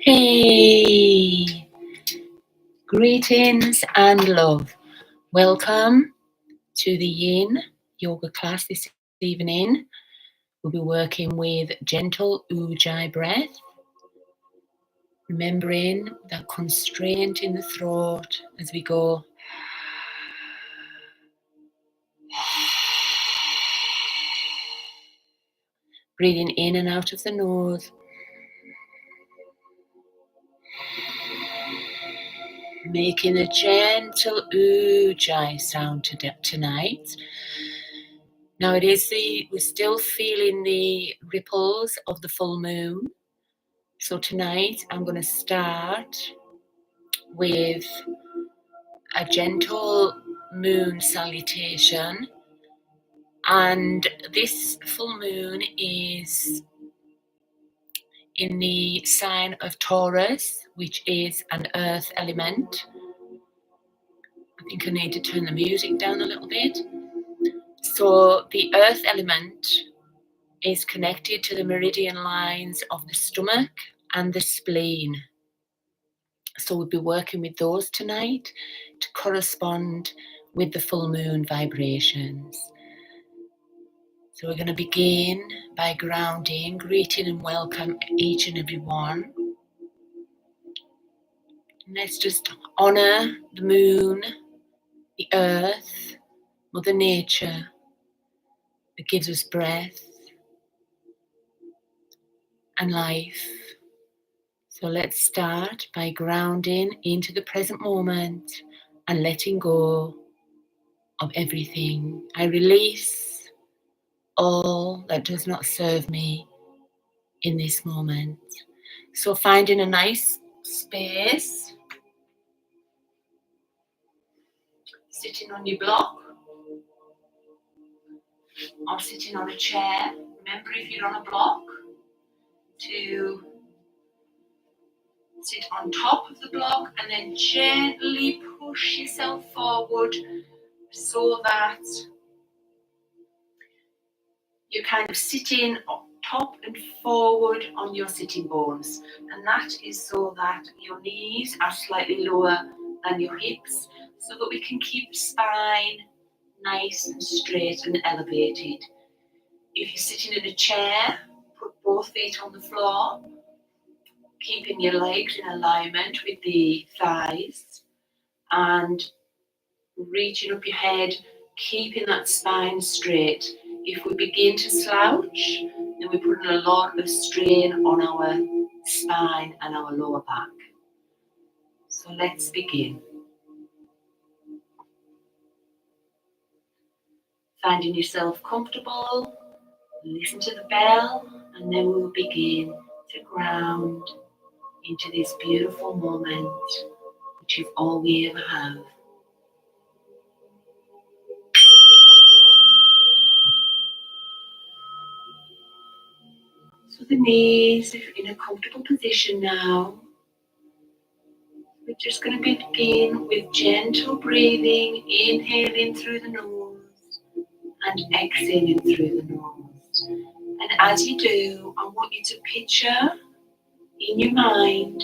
Hey, greetings and love. Welcome to the Yin Yoga Class this evening. We'll be working with gentle Ujjayi breath, remembering that constraint in the throat as we go. Breathing in and out of the nose. Making a gentle Ujjayi sound tonight. Now we're still feeling the ripples of the full moon. So tonight I'm going to start with a gentle moon salutation. And this full moon is in the sign of Taurus, which is an earth element. I think I need to turn the music down a little bit. So the earth element is connected to the meridian lines of the stomach and the spleen. So we'll be working with those tonight to correspond with the full moon vibrations. So we're going to begin by grounding, greeting and welcome each and every one. And let's just honor the moon, the earth, Mother Nature that gives us breath and life. So let's start by grounding into the present moment and letting go of everything. I release all that does not serve me in this moment. So finding a nice space, sitting on your block or sitting on a chair. Remember, if you're on a block, to sit on top of the block and then gently push yourself forward so that you're kind of sitting up top and forward on your sitting bones. And that is so that your knees are slightly lower than your hips, so that we can keep the spine nice and straight and elevated. If you're sitting in a chair, put both feet on the floor, keeping your legs in alignment with the thighs and reaching up your head, keeping that spine straight. If we begin to slouch, then we're putting a lot of strain on our spine and our lower back. So let's begin. Finding yourself comfortable, listen to the bell, and then we'll begin to ground into this beautiful moment, which is all we ever have. So the knees are in a comfortable position now. We're just going to begin with gentle breathing, inhaling through the nose and exhaling through the nose. And as you do, I want you to picture in your mind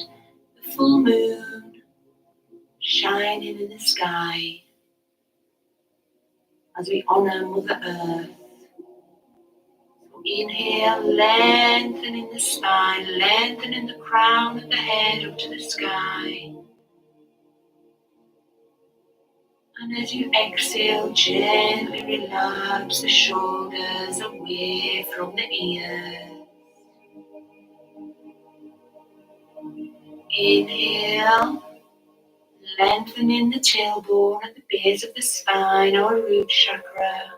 the full moon shining in the sky as we honor Mother Earth. So inhale, lengthening the spine, lengthening the crown of the head up to the sky. And as you exhale, gently relax the shoulders away from the ears. Inhale, lengthening the tailbone at the base of the spine, our root chakra.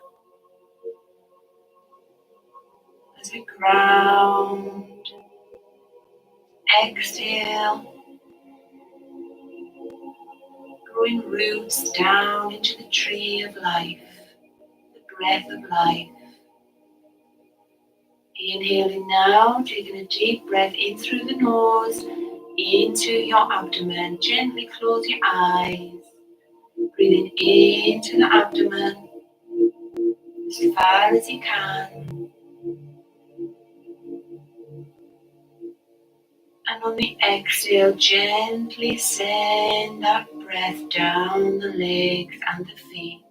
As we ground, exhale, growing roots down into the tree of life, the breath of life. Inhaling now, taking a deep breath in through the nose, into your abdomen. Gently close your eyes, breathing into the abdomen as far as you can. And And on the exhale, gently send that breath down the legs and the feet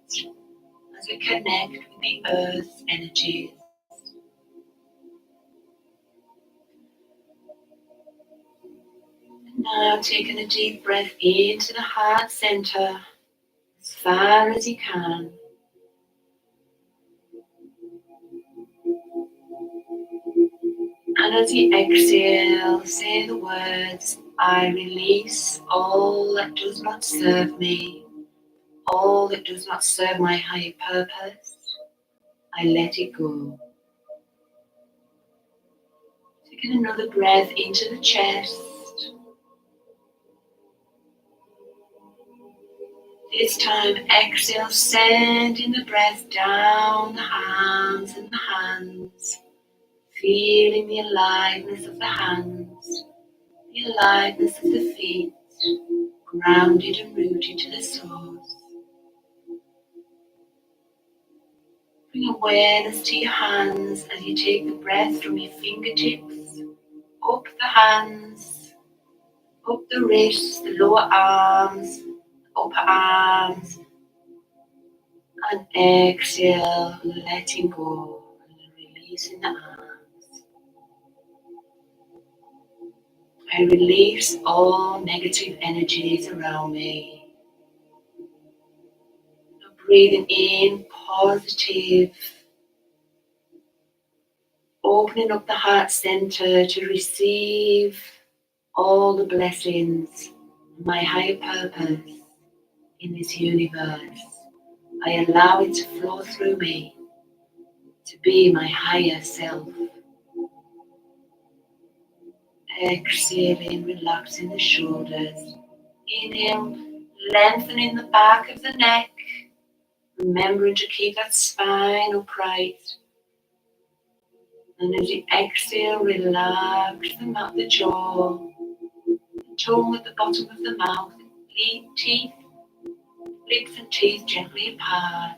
as we connect with the earth's energies. Now taking a deep breath into the heart center as far as you can. And as you exhale, say the words, I release all that does not serve me, all that does not serve my higher purpose. I let it go. Taking another breath into the chest. This time, exhale, sending the breath down the arms and the hands, feeling the aliveness of the hands, the aliveness of the feet, grounded and rooted to the source. Bring awareness to your hands as you take the breath from your fingertips, up the hands, up the wrists, the lower arms, upper arms, and exhale, letting go and releasing the arms. I release all negative energies around me. Breathing in positive, opening up the heart center to receive all the blessings, my higher purpose in this universe. I allow it to flow through me to be my higher self. Exhaling, relaxing the shoulders. Inhale, lengthening the back of the neck, remembering to keep that spine upright. And as you exhale, relax the jaw, the tongue at the bottom of the mouth, teeth, lips and teeth gently apart.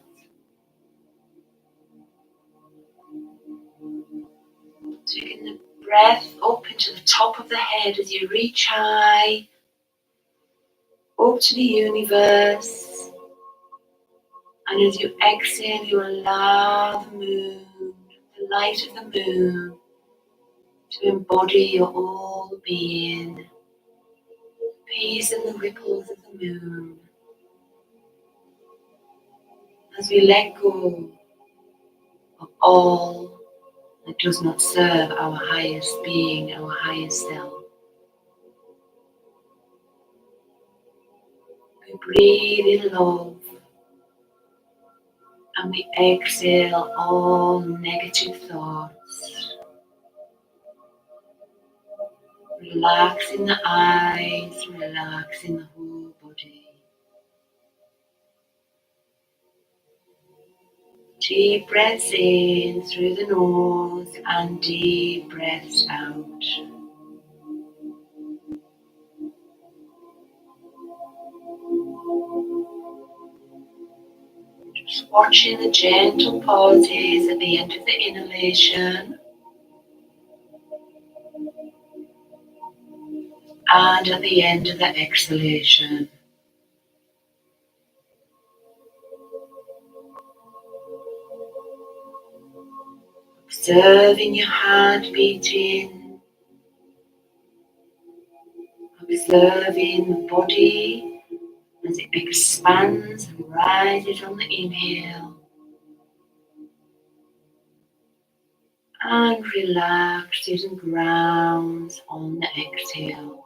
Taking the breath up into the top of the head as you reach high, up to the universe. And as you exhale, you allow the moon, the light of the moon, to embody your whole being. Peace in the ripples of the moon. As we let go of all that does not serve our highest being, our highest self. We breathe in love and we exhale all negative thoughts. Relaxing the eyes, relaxing the whole body. Deep breaths in through the nose and deep breaths out. Just watching the gentle pauses at the end of the inhalation and at the end of the exhalation. Observing your heart beating, observing the body as it expands and rises on the inhale and relaxes and grounds on the exhale.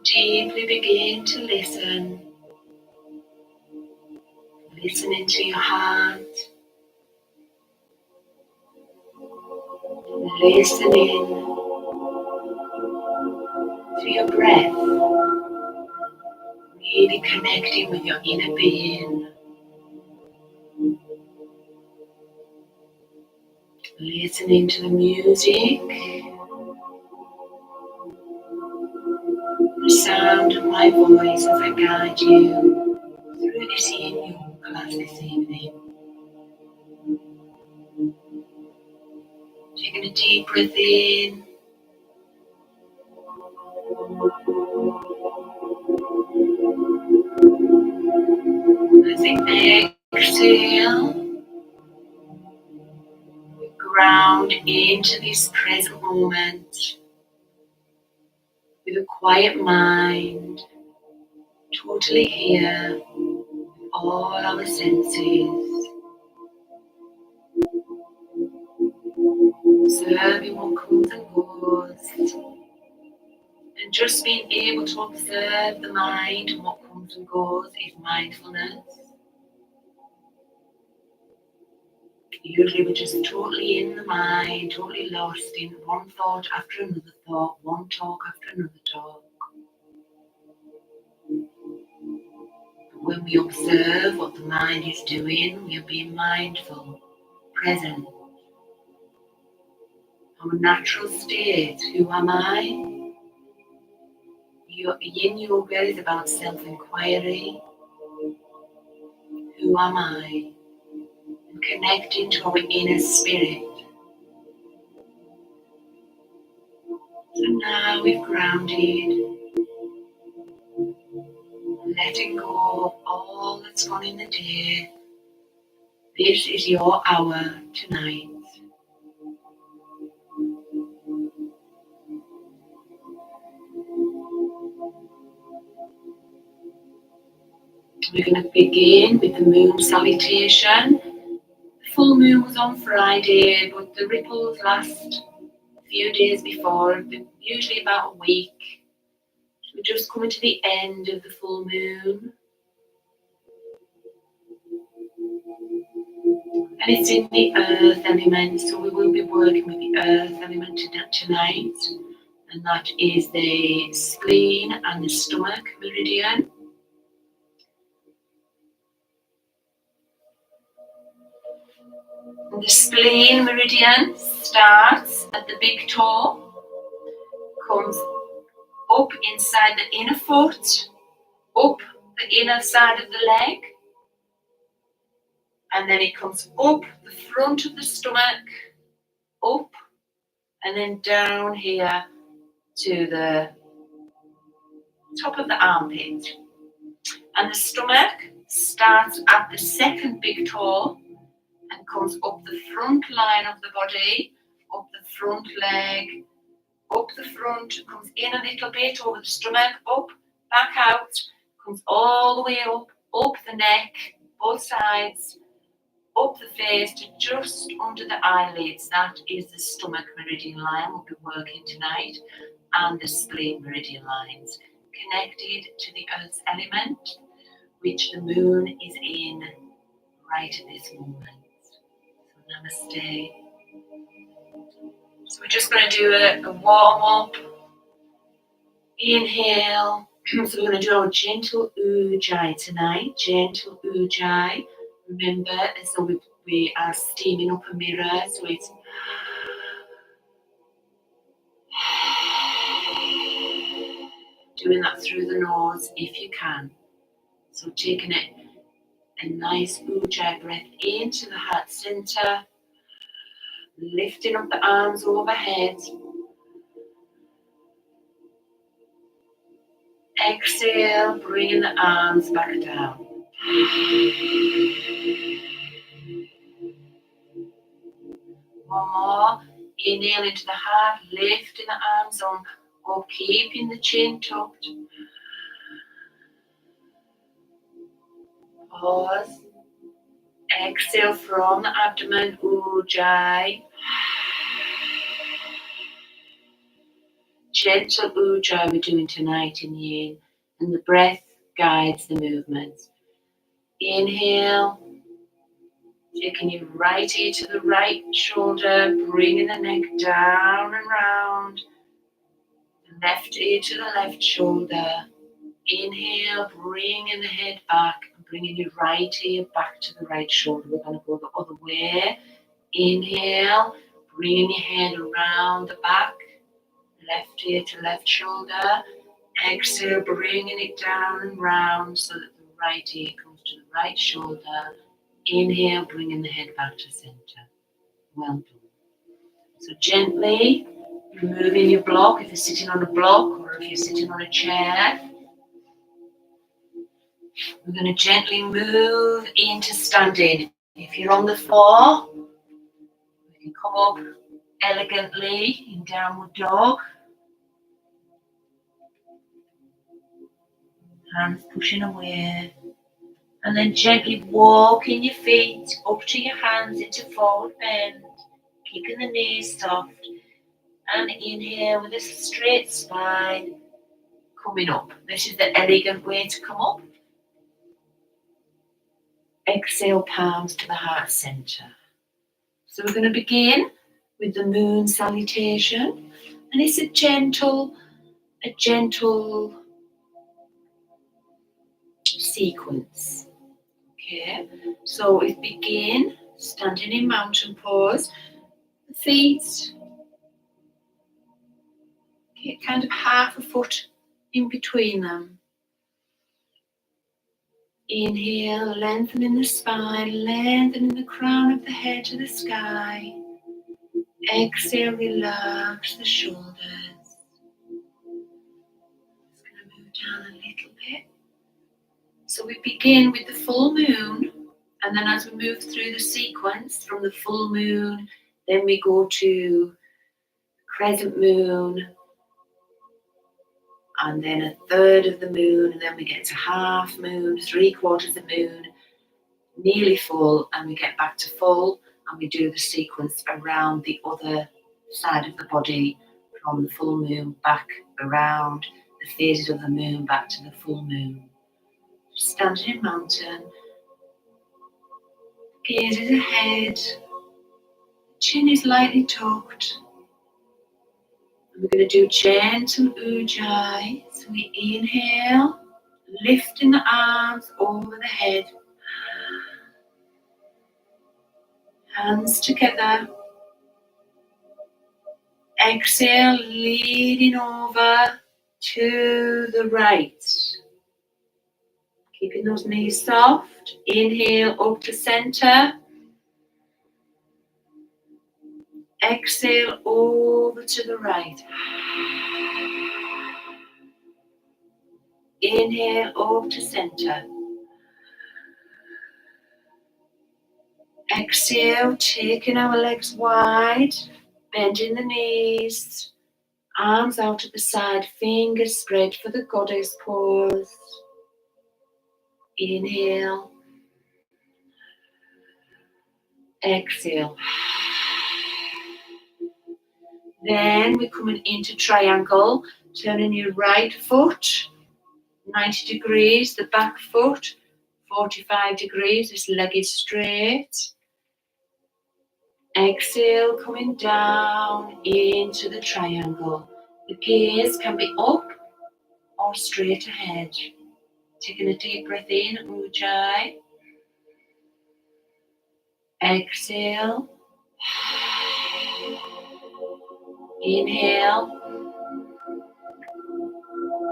Deeply begin to listen, listening to your heart, listening to your breath, really connecting with your inner being, listening to the music, the sound of my voice as I guide you through this Yin Yoga class this evening. Taking a deep breath in. As we exhale, we ground into this present moment with a quiet mind, totally here, all our senses, observing what comes and goes, and just being able to observe the mind and what comes and goes is mindfulness. Usually we're just totally in the mind, totally lost in one thought after another thought, one talk after another talk. But when we observe what the mind is doing, we are being mindful, present. Our natural state, who am I? Yin Yoga is about self-inquiry. Who am I? And connecting to our inner spirit. So now we've grounded, letting go of all that's gone in the day. This is your hour tonight. We're going to begin with the moon salutation. The full moon was on Friday, but the ripples last a few days before, usually about a week. We're just coming to the end of the full moon. And it's in the earth element, so we will be working with the earth element tonight. And that is the spleen and the stomach meridian. And the spleen meridian starts at the big toe, comes up inside the inner foot, up the inner side of the leg, and then it comes up the front of the stomach, up, and then down here to the top of the armpit. And the stomach starts at the second big toe and comes up the front line of the body, up the front leg, up the front, comes in a little bit over the stomach, up, back out, comes all the way up the neck, both sides, up the face to just under the eyelids. That is the stomach meridian line we'll be working tonight, and the spleen meridian lines, connected to the earth's element, which the moon is in right at this moment. So namaste. So we're just going to do a warm up. Inhale. So we're going to do our gentle ujjayi tonight. Gentle ujjayi. Remember, as though we are steaming up a mirror. So it's doing that through the nose if you can. So taking a nice ujjayi breath into the heart center. Lifting up the arms overhead. Exhale, bringing the arms back down. One more. Inhale into the heart, lifting the arms on, or keeping the chin tucked. Pause. Exhale from the abdomen, ujjayi. Gentle ujjayi we're doing tonight in yin, and the breath guides the movements. Inhale, taking your right ear to the right shoulder, bringing the neck down and round. The left ear to the left shoulder. Inhale, bringing the head back, and bringing your right ear back to the right shoulder. We're going to go the other way. Inhale, bringing your head around the back. Left ear to left shoulder. Exhale, bringing it down and round so that the right ear comes to the right shoulder. Inhale, bringing the head back to center. Well done. So gently removing your block if you're sitting on a block or if you're sitting on a chair. We're going to gently move into standing. If you're on the floor, you can come up elegantly in downward dog. Hands pushing away. And then gently walking your feet up to your hands into forward bend. Keeping the knees soft. And inhale with a straight spine. Coming up. This is the elegant way to come up. Exhale, palms to the heart center. So we're going to begin with the moon salutation. And it's a gentle sequence. Okay, so we begin standing in mountain pose, the feet, okay, kind of half a foot in between them. Inhale, lengthening the spine, lengthening the crown of the head to the sky. Exhale, relax the shoulders. Just going to move down a little bit. So we begin with the full moon, and then as we move through the sequence from the full moon, then we go to crescent moon, and then a third of the moon, and then we get to half moon, 3/4 of the moon, nearly full, and we get back to full, and we do the sequence around the other side of the body from the full moon back around the phases of the moon back to the full moon. Standing in mountain, gaze is ahead, chin is lightly tucked. And we're going to do gentle ujjayi. So we inhale, lifting the arms over the head, hands together. Exhale, leading over to the right. Keeping those knees soft. Inhale up to center. Exhale over to the right. Inhale up to center. Exhale, taking our legs wide, bending the knees, arms out to the side, fingers spread for the goddess pose. Inhale. Exhale. Then we're coming into triangle, turning your right foot 90 degrees, the back foot 45 degrees, this leg is straight. Exhale, coming down into the triangle. The gaze can be up or straight ahead. Taking a deep breath in, ujjayi. Exhale. Inhale.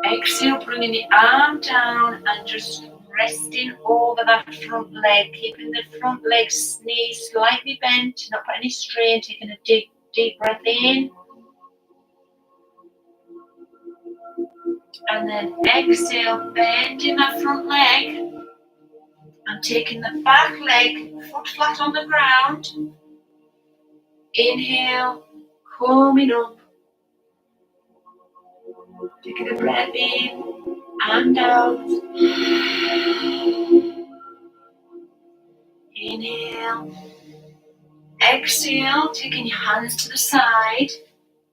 Exhale, bringing the arm down and just resting over that front leg, keeping the front leg knees slightly bent, not put any strain, taking a deep breath in. And then exhale, bending that front leg and taking the back leg, foot flat on the ground. Inhale, coming up. Taking a breath in and out. Inhale. Exhale, taking your hands to the side,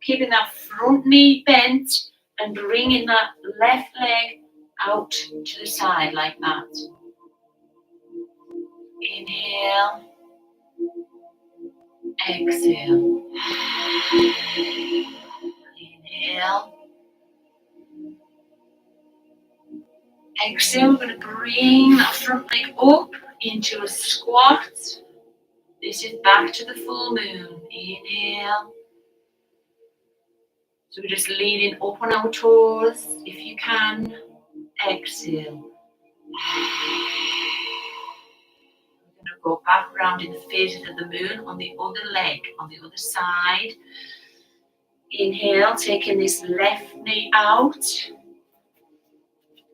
keeping that front knee bent and bringing that left leg out to the side like that. Inhale. Exhale. Inhale. Exhale, we're going to bring that front leg up into a squat. This is back to the full moon. Inhale. So we're just leaning up on our toes if you can. Exhale. We're going to Go back round in the phases of the moon on the other leg, on the other side. Inhale, taking this left knee out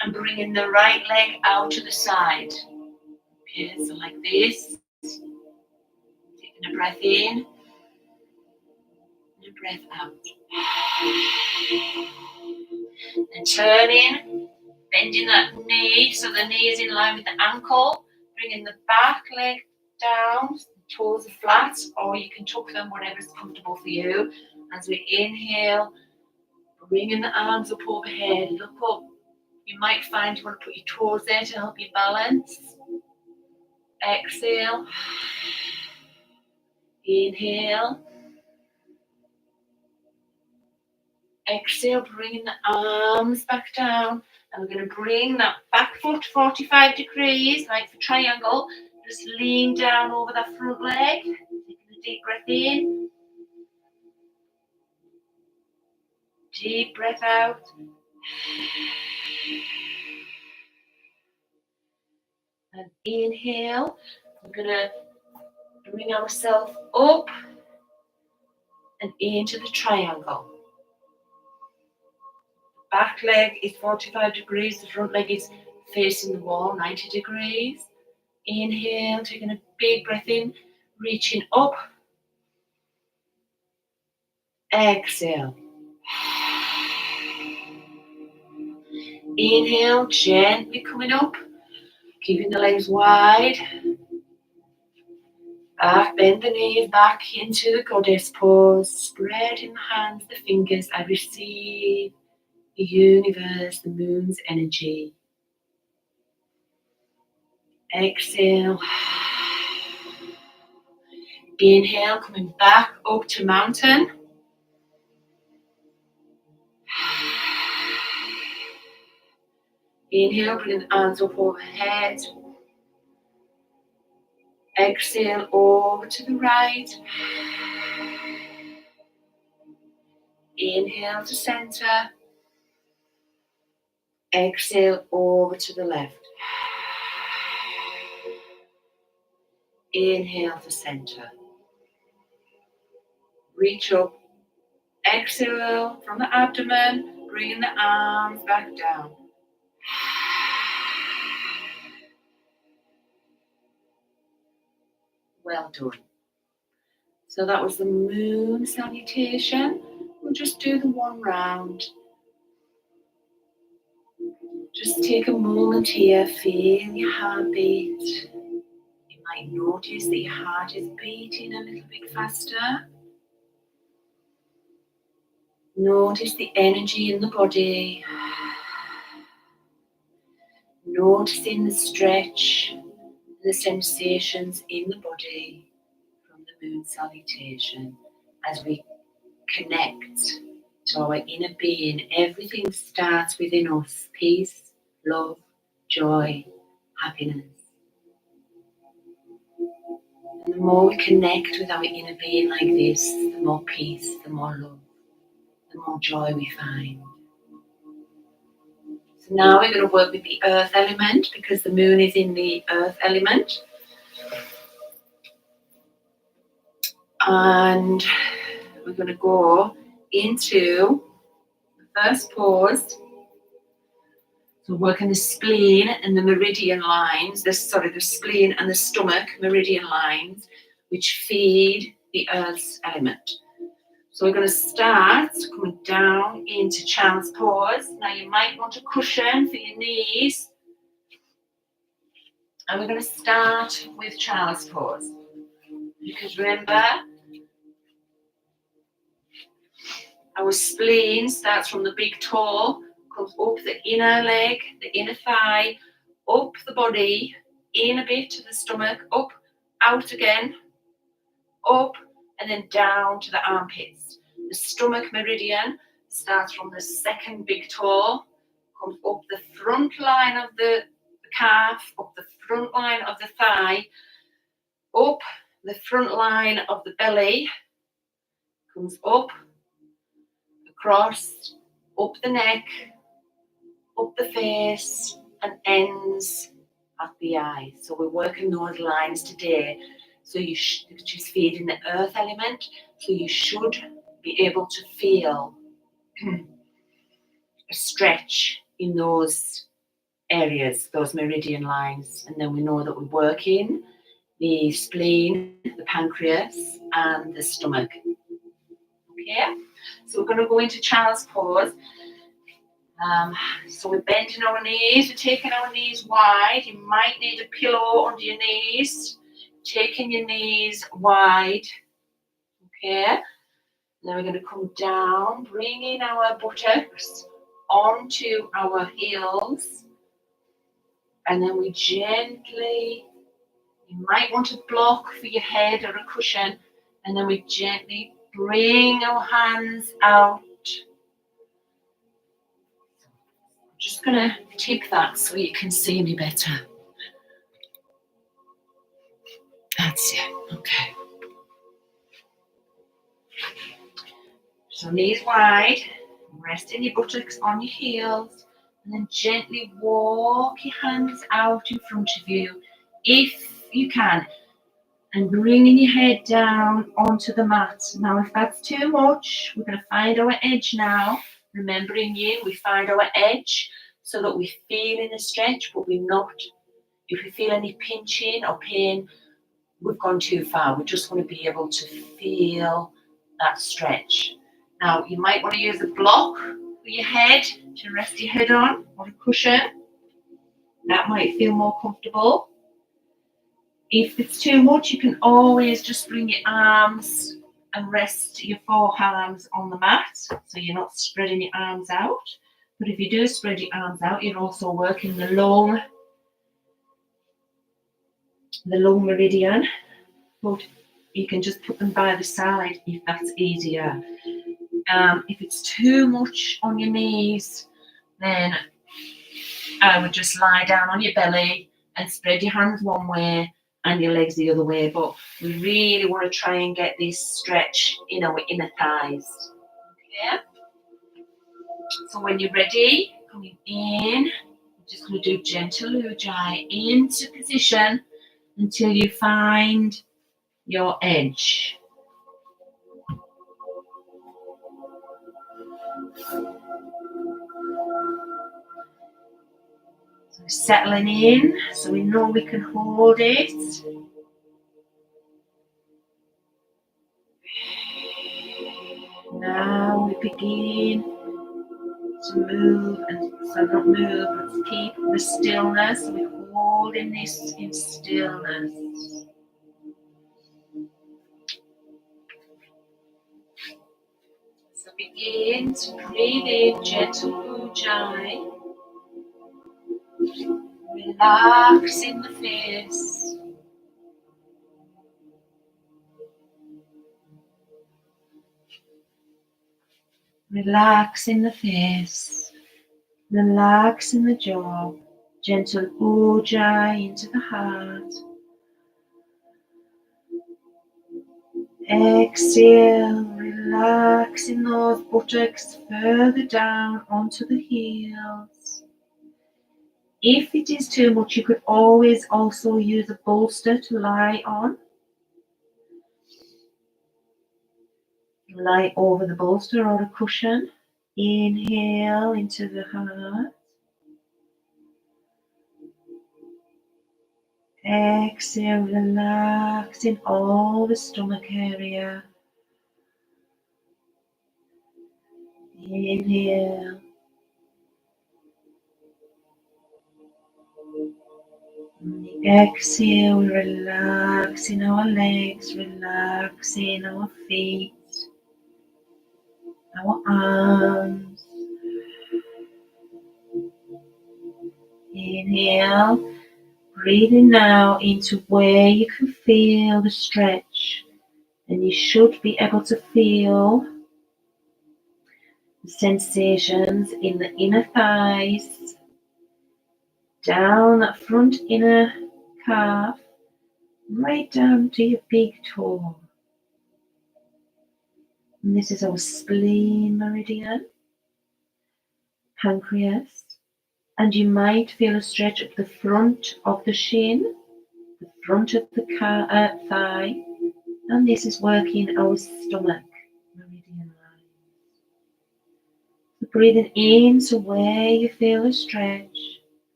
and bringing the right leg out to the side. Okay, so like this. Taking a breath in and a breath out. And turning, bending that knee so the knee is in line with the ankle. Bringing the back leg down, toes are flat, or you can tuck them, whatever is comfortable for you. As we inhale, bringing the arms up overhead, look up. You might find you want to put your toes there to help you balance. Exhale. Inhale. Exhale, bringing the arms back down. And we're going to bring that back foot 45 degrees, like the triangle. Just lean down over that front leg. Taking a deep breath in. Deep breath out. And inhale. We're going to bring ourselves up and into the triangle. Back leg is 45 degrees. The front leg is facing the wall, 90 degrees. Inhale, taking a big breath in, reaching up. Exhale. Inhale, gently coming up, keeping the legs wide. Back, bend the knees back into the goddess pose. Spreading the hands, the fingers. I receive the universe, the moon's energy. Exhale. Inhale, coming back up to mountain. Inhale, bringing the arms up overhead. Exhale, over to the right. Inhale to center. Exhale, over to the left. Inhale to center. Reach up. Exhale from the abdomen, bringing the arms back down. Well done. So that was the moon salutation. We'll just do the one round. Just take a moment here, feel your heartbeat. You might notice that your heart is beating a little bit faster. Notice the energy in the body. Noticing the stretch, the sensations in the body from the moon salutation. As we connect to our inner being, everything starts within us. Peace, love, joy, happiness. And the more we connect with our inner being like this, the more peace, the more love, the more joy we find. So now we're going to work with the earth element because the moon is in the earth element. And we're going to go into the first pose. So working the spleen and the meridian lines, the spleen and the stomach meridian lines, which feed the earth's element. So we're going to start coming down into child's pose. Now you might want a cushion for your knees. And we're going to start with child's pose. Because remember, our spleen starts from the big toe, comes up the inner leg, the inner thigh, up the body, in a bit to the stomach, up, out again, up, and then down to the armpits. The stomach meridian starts from the second big toe, comes up the front line of the calf, up the front line of the thigh, up the front line of the belly, comes up, across, up the neck, up the face, and ends at the eyes. So we're working those lines today. So she's feeding the earth element. So you should be able to feel a stretch in those areas, those meridian lines. And then we know that we're working the spleen, the pancreas, and the stomach. Okay, so we're going to go into child's pose. So we're bending our knees, we're taking our knees wide. You might need a pillow under your knees, taking your knees wide. Okay, then we're going to come down, bringing our buttocks onto our heels, and then we gently, you might want a block for your head or a cushion, and then we gently bring our hands out. I'm just going to tip that so you can see me better. That's it, okay. So knees wide, resting your buttocks on your heels, and then gently walk your hands out in front of you, if you can, and bringing your head down onto the mat. Now, if that's too much, we're going to find our edge now. Remembering Yin, we find our edge so that we feel in a stretch, but we're not. If we feel any pinching or pain, we've gone too far. We just want to be able to feel that stretch. Now, you might want to use a block for your head to rest your head on, or a cushion. That might feel more comfortable. If it's too much, you can always just bring your arms and rest your forearms on the mat, so you're not spreading your arms out. But if you do spread your arms out, you're also working the lung meridian. But you can just put them by the side if that's easier. If it's too much on your knees, then I would just lie down on your belly and spread your hands one way and your legs the other way. But we really want to try and get this stretch in our inner thighs. Okay? So when you're ready, coming in, we're just going to do gentle ujjayi into position until you find your edge. So settling in, so we know we can hold it. Now we begin to move, and so not move, but keep the stillness. So we're holding this in stillness. So begin to breathe in gentle ujjayi. Relax in the face. Relax in the face. Relax in the jaw. Gentle ujjayi into the heart. Exhale, relaxing those buttocks further down onto the heels. If it is too much, you could always also use a bolster to lie on. Lie over the bolster or a cushion. Inhale into the heart. Exhale, relaxing all the stomach area. Inhale. Exhale, we relax in our legs, relaxing our feet, our arms. Inhale, breathing now into where you can feel the stretch, and you should be able to feel the sensations in the inner thighs, down that front inner calf, right down to your big toe. And this is our spleen meridian, pancreas, And you might feel a stretch at the front of the shin, the front of the thigh, and this is working our stomach meridian line. So breathing in, so where you feel a stretch,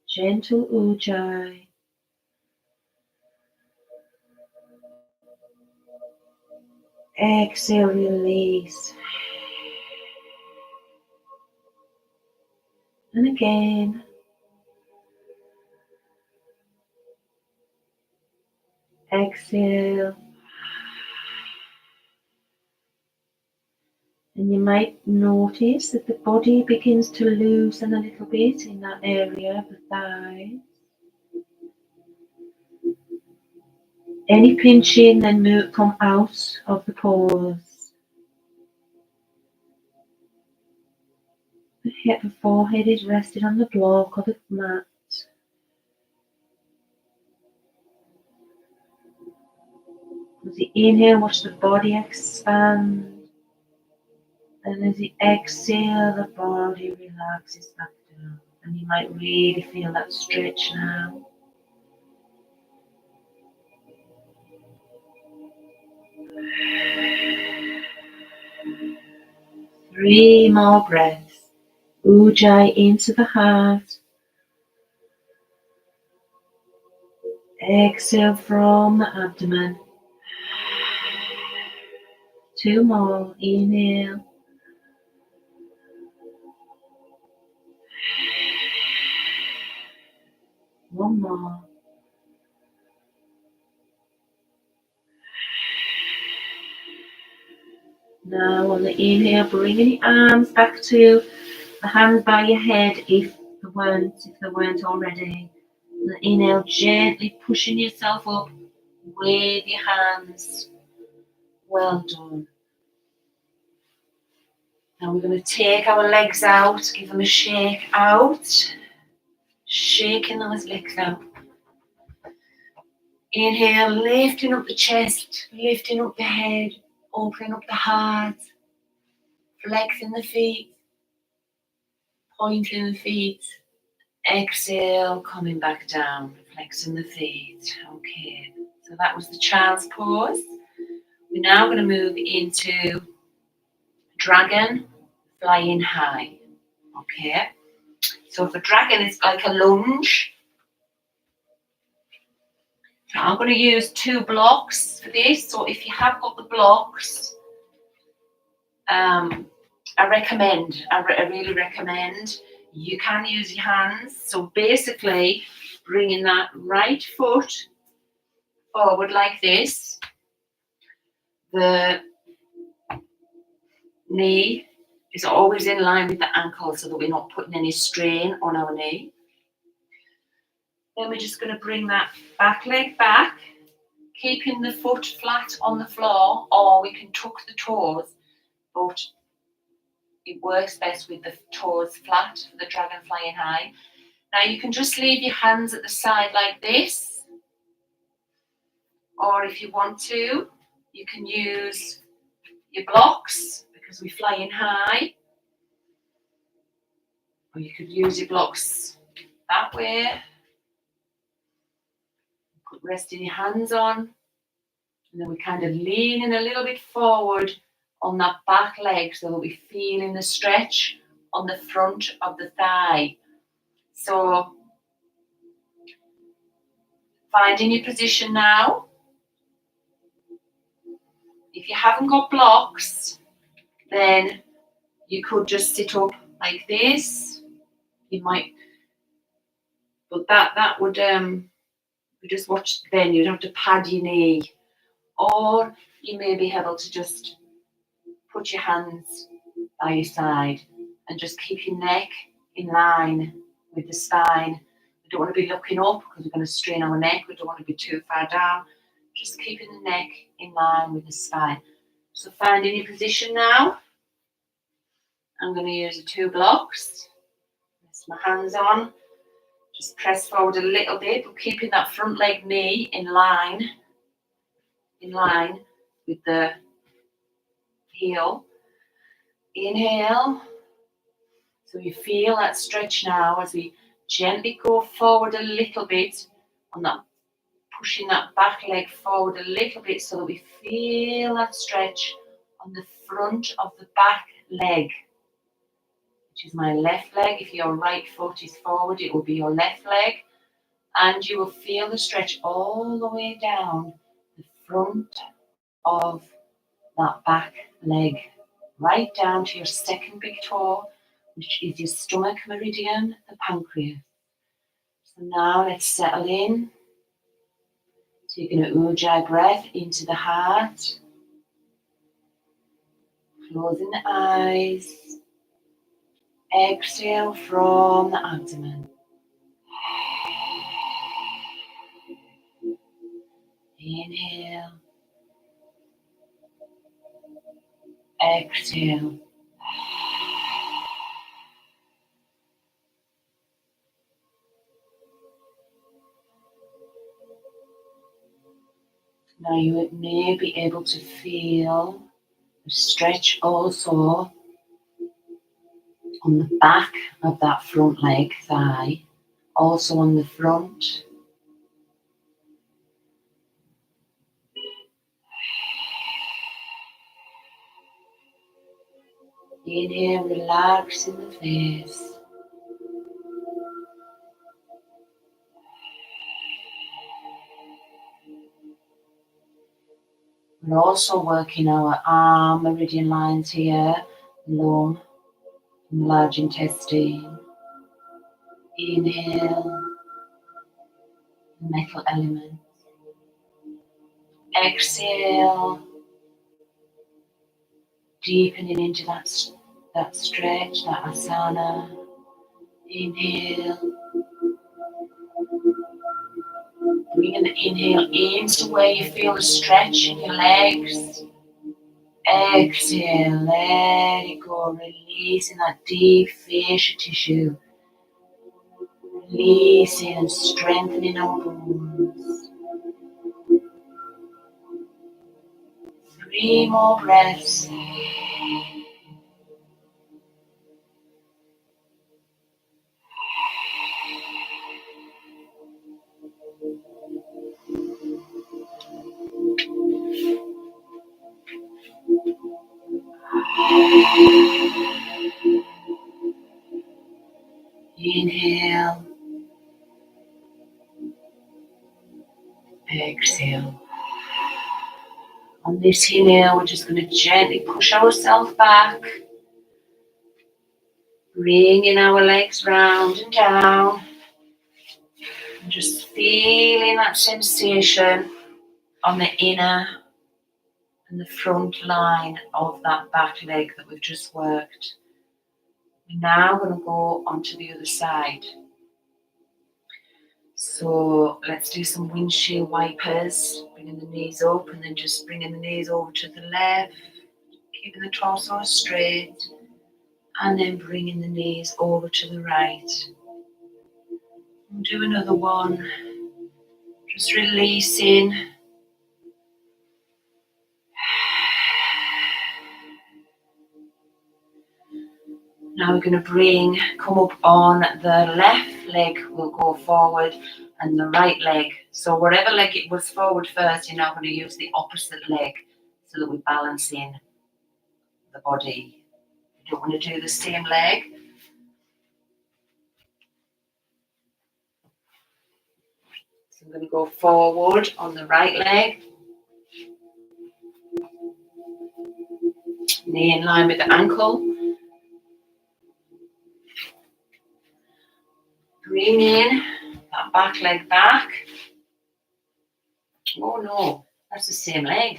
gentle ujjayi. Exhale, release. And again. Exhale. And you might notice that the body begins to loosen a little bit in that area of the thigh. Any pinching then come out of the pores. The forehead is rested on the block or the mat. As you inhale, watch the body expand. And as you exhale, the body relaxes back down. And you might really feel that stretch now. Three more breaths. Ujjayi into the heart. Exhale from the abdomen. Two more. Inhale. One more. Now on the inhale, bringing the arms back to the hands by your head if they weren't already. And the inhale, gently pushing yourself up with your hands. Well done. Now we're going to take our legs out, give them a shake out. Shaking those legs out. Inhale, lifting up the chest, lifting up the head, opening up the heart, flexing the feet, pointing the feet. Exhale, coming back down, flexing the feet. Okay, so that was the child's pose. We're now going to move into dragon, flying high. Okay, so for dragon, it's like a lunge. So I'm going to use 2 blocks for this. So if you have got the blocks, I really recommend you can use your hands. So basically bringing that right foot forward like this. The knee is always in line with the ankle so that we're not putting any strain on our knee. Then we're just going to bring that back leg back, keeping the foot flat on the floor, or we can tuck the toes, but it works best with the toes flat for the dragon flying high. Now you can just leave your hands at the side like this, or if you want to, you can use your blocks because we're flying high, or you could use your blocks that way. Resting your hands on, and then we're kind of leaning a little bit forward on that back leg so that we're feeling the stretch on the front of the thigh. So finding your position now. If you haven't got blocks, then you could just sit up like this. You might, but that would you just watch. Then you'd have to pad your knee, or you may be able to just put your hands by your side and just keep your neck in line with the spine. We don't want to be looking up because we're going to strain our neck. We don't want to be too far down. Just keeping the neck in line with the spine. So finding your position now. I'm going to use the 2 blocks. Rest my hands on. Just press forward a little bit, but keeping that front leg knee in line with the heel. Inhale. So you feel that stretch now as we gently go forward a little bit on that, pushing that back leg forward a little bit so that we feel that stretch on the front of the back leg, which is my left leg. If your right foot is forward, it will be your left leg. And you will feel the stretch all the way down the front of that back leg, right down to your second big toe, which is your stomach meridian, the pancreas. So now let's settle in. Taking an ujjayi breath into the heart, closing the eyes, exhale from the abdomen. Inhale, exhale. Now you may be able to feel the stretch also on the back of that front leg, thigh, also on the front. Inhale, relax in the face. We're also working our arm meridian lines here, lung, large intestine. Inhale, metal element. Exhale, deepening into that stretch, that asana. Inhale, bringing the inhale into where you feel the stretch in your legs. Exhale, let it go, releasing that deep fascia tissue. Releasing and strengthening our bones. 3 more breaths. Inhale. Exhale. On this inhale, we're just going to gently push ourselves back, bringing our legs round and down, and just feeling that sensation on the inner and the front line of that back leg that we've just worked. We're now going to go onto the other side. So let's do some windshield wipers, bringing the knees up and then just bringing the knees over to the left, keeping the torso straight, and then bringing the knees over to the right. And do another one, just releasing. Now we're going to come up on the left leg, will go forward, and the right leg. So whatever leg it was forward first, you're now going to use the opposite leg so that we're balancing the body. You don't want to do the same leg. So I'm going to go forward on the right leg. Knee in line with the ankle. Bring in that back leg back. Oh no, that's the same leg.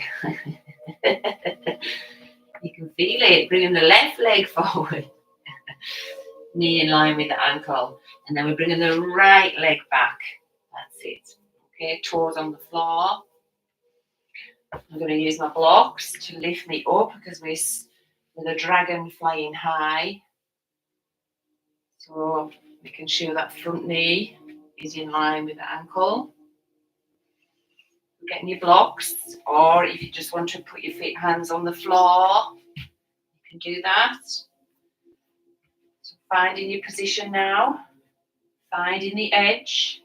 You can feel it. Bringing the left leg forward. Knee in line with the ankle. And then we're bringing the right leg back. That's it. Okay, toes on the floor. I'm going to use my blocks to lift me up because we're with a dragon flying high. So we can show that front knee is in line with the ankle. Getting your blocks, or if you just want to put your hands on the floor, you can do that. So Finding your position now. Finding the edge.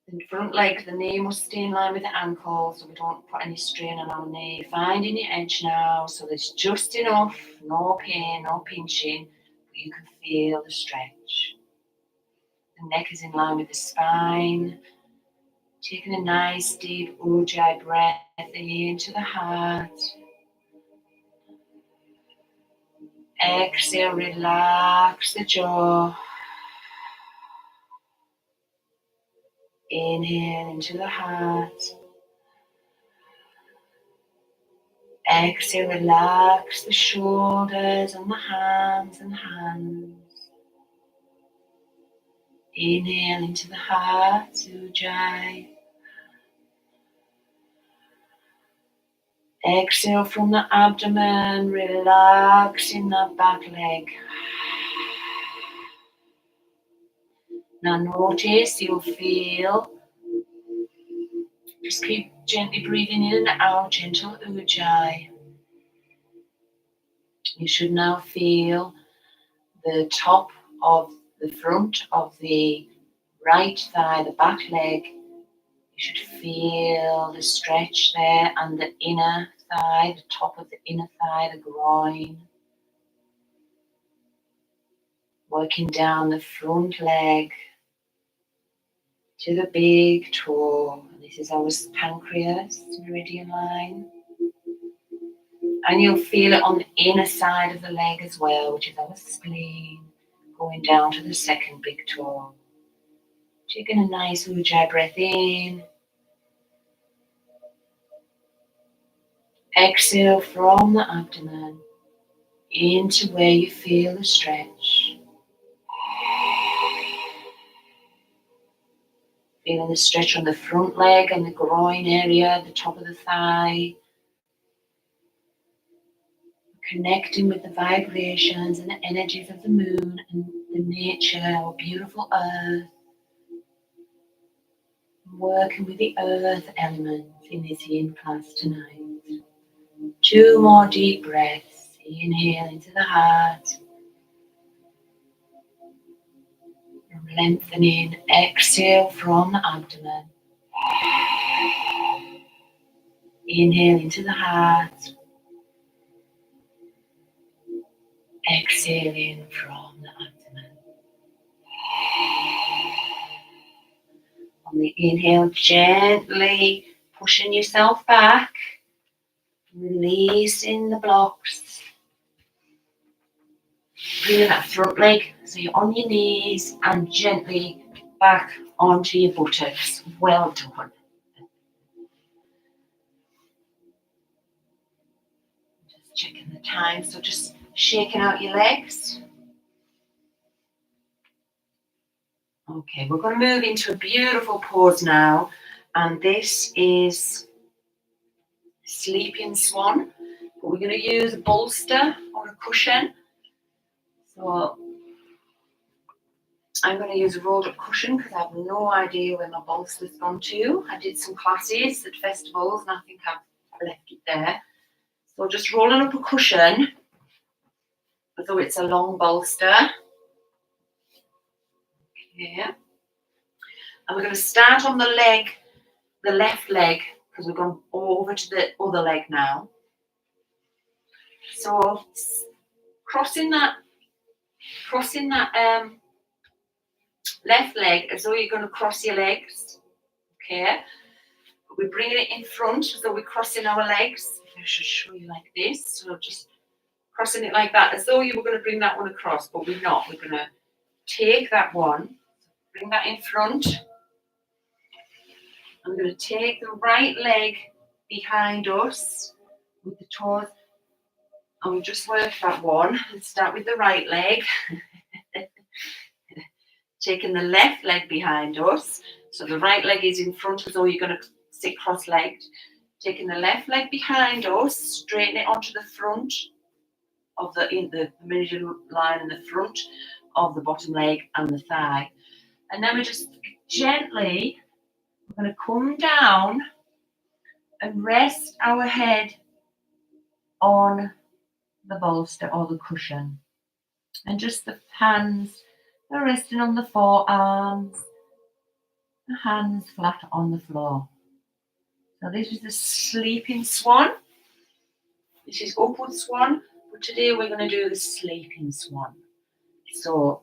The front leg, the knee must stay in line with the ankle so we don't put any strain on our knee. Finding the edge now so there's just enough, no pain, no pinching, but you can feel the stretch. The neck is in line with the spine. Taking a nice deep ujjayi breath into the heart. Exhale, relax the jaw. Inhale into the heart. Exhale, relax the shoulders and the hands and hands. Inhale into the heart, ujjayi. Exhale from the abdomen, relaxing that back leg. Now notice, you'll feel, just keep gently breathing in and out, gentle ujjayi. You should now feel the top of the front of the right thigh, the back leg. You should feel the stretch there, and the inner thigh, the top of the inner thigh, the groin. Working down the front leg to the big toe. This is our pancreas, meridian line. And you'll feel it on the inner side of the leg as well, which is our spleen, going down to the second big toe. Taking a nice ujjayi breath in. Exhale from the abdomen into where you feel the stretch. Feeling the stretch on the front leg and the groin area, the top of the thigh. Connecting with the vibrations and the energies of the moon and the nature, our beautiful earth. Working with the earth elements in this yin class tonight. 2 more deep breaths. Inhale into the heart. Lengthening. Exhale from the abdomen. Inhale into the heart. Exhaling from the abdomen. On the inhale, gently pushing yourself back. Releasing the blocks. Bringing that front leg so you're on your knees and gently back onto your buttocks. Well done. Just checking the time, so just shaking out your legs. Okay, we're going to move into a beautiful pose now, and this is sleeping swan, but we're going to use a bolster or a cushion. So I'm going to use a rolled up cushion because I have no idea where my bolster's gone to. I did some classes at festivals and I think I've left it there. So just rolling up a cushion as though it's a long bolster. Okay. And we're going to start on the leg, the left leg, because we're going over to the other leg now. So crossing that left leg as though you're going to cross your legs. Okay. We're bringing it in front as though we're crossing our legs. I should show you like this. So just crossing it like that, as though you were going to bring that one across, but we're not. We're going to take that one, bring that in front. I'm going to take the right leg behind us with the toes, and we'll just work that one. Let's start with the right leg. Taking the left leg behind us. So the right leg is in front as though you're going to sit cross-legged. Taking the left leg behind us, straighten it onto the front of the meridian line in the front of the bottom leg and the thigh. And then we're just gently, we're going to come down and rest our head on the bolster or the cushion. And just the hands are resting on the forearms, the hands flat on the floor. So this is the sleeping swan. This is upward swan, but today we're going to do the sleeping swan. So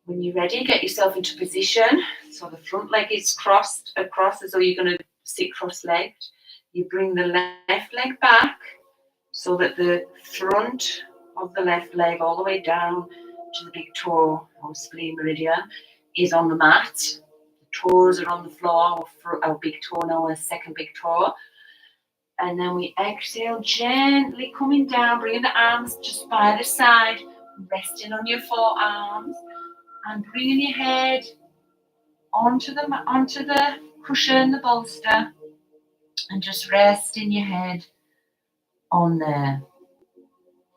when you're ready, get yourself into position. So the front leg is crossed across as though you're going to sit cross-legged. You bring the left leg back so that the front of the left leg all the way down to the big toe or spleen meridian is on the mat. The toes are on the floor, our big toe now, our second big toe. And then we exhale, gently coming down, bringing the arms just by the side, resting on your forearms, and bringing your head onto the cushion, the bolster, and just resting your head on there.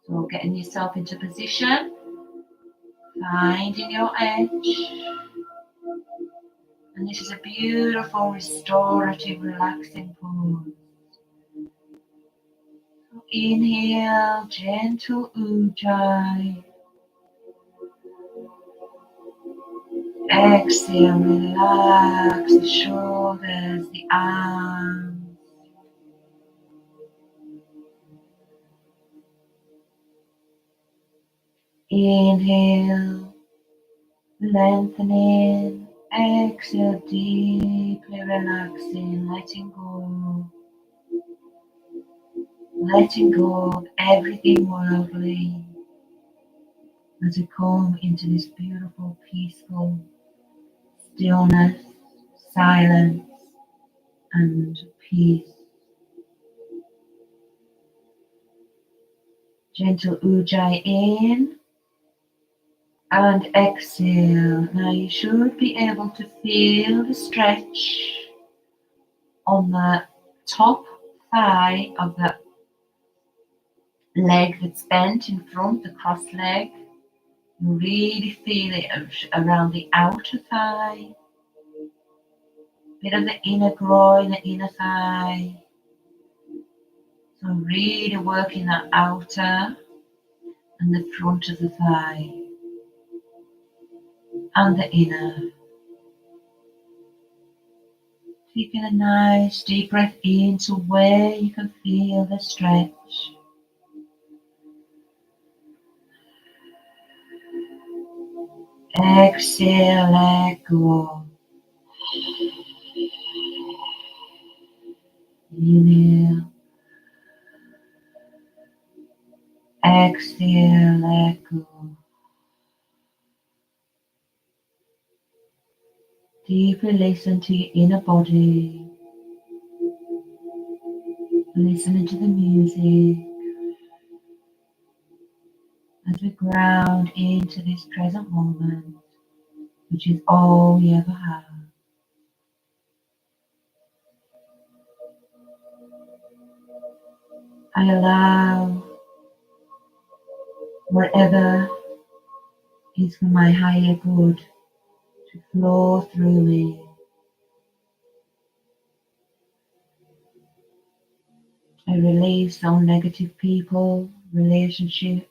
So getting yourself into position, finding your edge. And this is a beautiful, restorative, relaxing pose. So inhale, gentle ujjayi. Exhale, relax the shoulders, the arms. Inhale, lengthening. Exhale, deeply relaxing, letting go. Letting go of everything worldly as we come into this beautiful, peaceful stillness, silence, and peace. Gentle ujjayi in and exhale. Now you should be able to feel the stretch on the top thigh of the leg that's bent in front, the cross leg. You really feel it around the outer thigh, bit of the inner groin, the inner thigh. So really working that outer and the front of the thigh and the inner. Taking a nice deep breath in to where you can feel the stretch. Exhale, let go. Inhale. Exhale, let go. Deeply listen to your inner body. Listening to the music as we ground into this present moment, which is all we ever have. I allow whatever is for my higher good to flow through me. I release all negative people, relationships,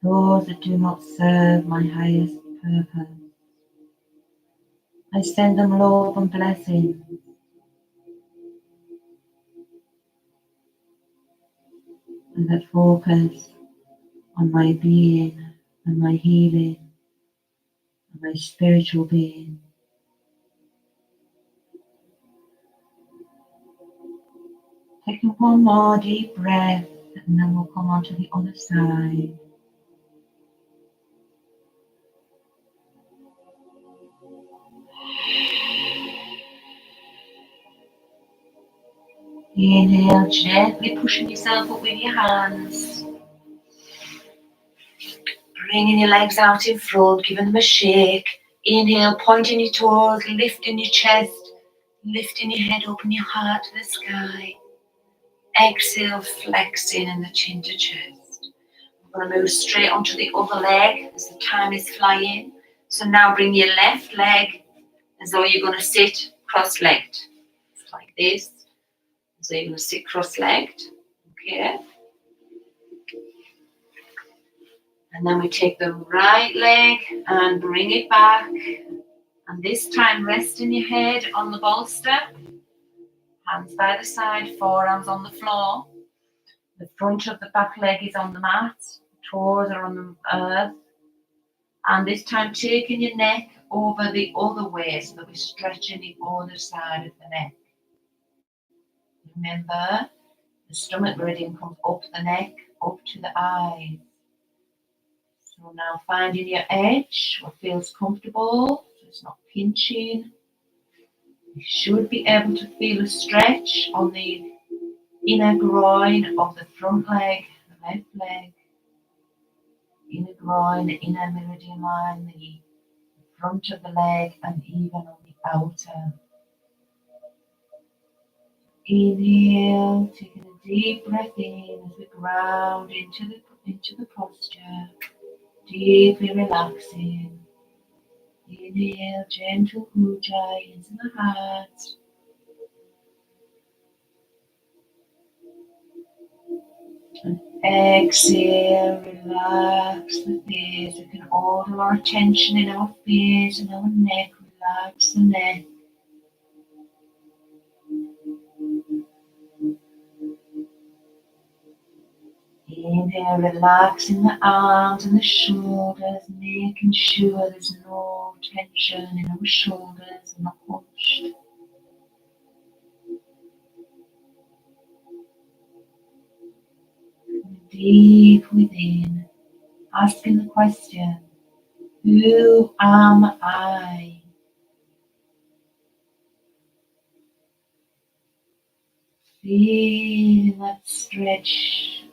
those that do not serve my highest purpose. I send them love and blessings. And that focus on my being and my healing and my spiritual being. Taking one more deep breath and then we'll come on to the other side. Inhale, gently pushing yourself up with your hands. Bringing your legs out in front, giving them a shake. Inhale, pointing your toes, lifting your chest, lifting your head, open your heart to the sky. Exhale, flexing in the chin to chest. We're going to move straight onto the other leg as the time is flying. So now bring your left leg as though you're going to sit cross-legged. Like this. So you're going to sit cross-legged. Okay. And then we take the right leg and bring it back. And this time resting your head on the bolster. Hands by the side, forearms on the floor. The front of the back leg is on the mat. Toes are on the earth. And this time taking your neck over the other way so that we're stretching the other side of the neck. Remember, the stomach meridian comes up the neck, up to the eyes. So now finding your edge, what feels comfortable, so it's not pinching. You should be able to feel a stretch on the inner groin of the front leg, the left leg, inner groin, the inner meridian line, the front of the leg, and even on the outer. Inhale, taking a deep breath in as we ground into the posture, deeply relaxing. Inhale, gentle ujjayi into the heart. And exhale, relax the face. We can hold our attention in our face and our neck. Relax the neck. Inhale, relaxing the arms and the shoulders, making sure there's no tension in our shoulders and not hunched. Deep within, asking the question, who am I? Feeling that stretch,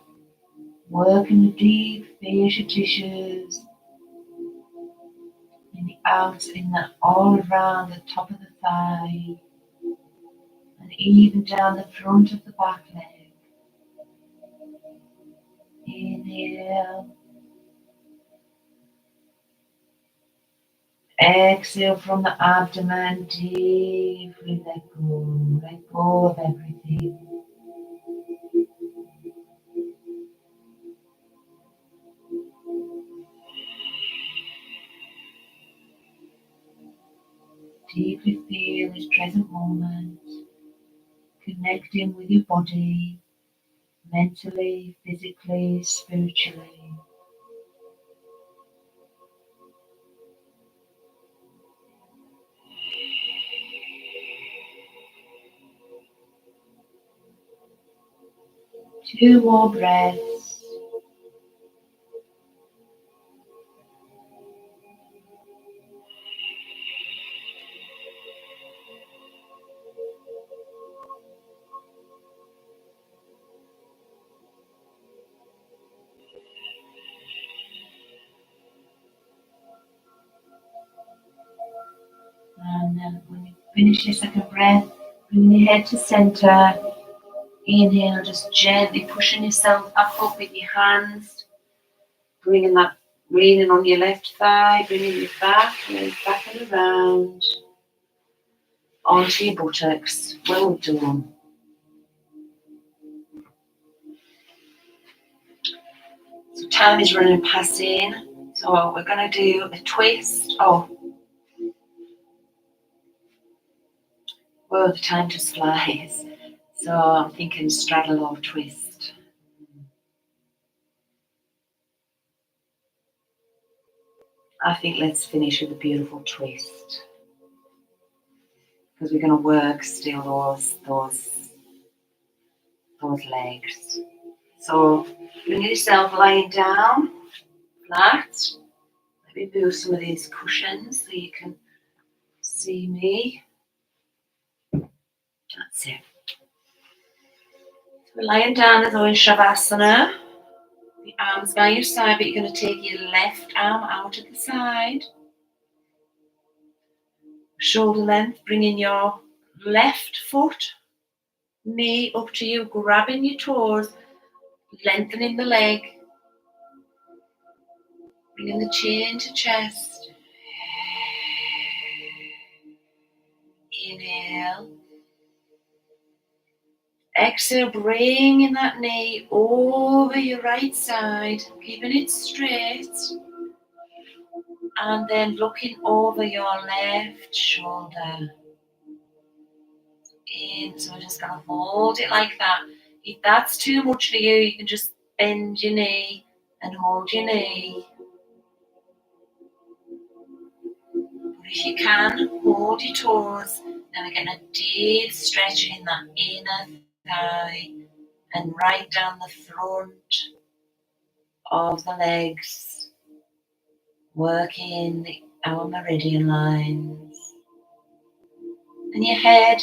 working the deep facial tissues in the out, in the all around the top of the thigh, and even down the front of the back leg. Inhale. Exhale from the abdomen, deeply let go of everything. Deeply feel this present moment, connecting with your body, mentally, physically, spiritually. Two more breaths. And then when you finish your second breath, bring your head to center. Inhale, just gently pushing yourself back up with your hands. Bringing that, leaning on your left thigh, bringing your back and around onto your buttocks. Well done. So time is running past in. So we're going to do a twist. Oh, well, the time just flies. So I'm thinking straddle or twist. I think let's finish with a beautiful twist, because we're going to work still those legs. So bring yourself lying down flat. Let me move some of these cushions so you can see me. That's it. So we're lying down as though in Shavasana. The arms by your side, but you're going to take your left arm out at the side. Shoulder length, bringing your left foot, knee up to you, grabbing your toes, lengthening the leg, bringing the chin to chest. Inhale. Exhale, bringing that knee over your right side, keeping it straight. And then looking over your left shoulder. In, so we're just going to hold it like that. If that's too much for you, you can just bend your knee and hold your knee. But if you can, hold your toes. Then we're getting a deep stretch in that inner thigh and right down the front of the legs, working our meridian lines. And your head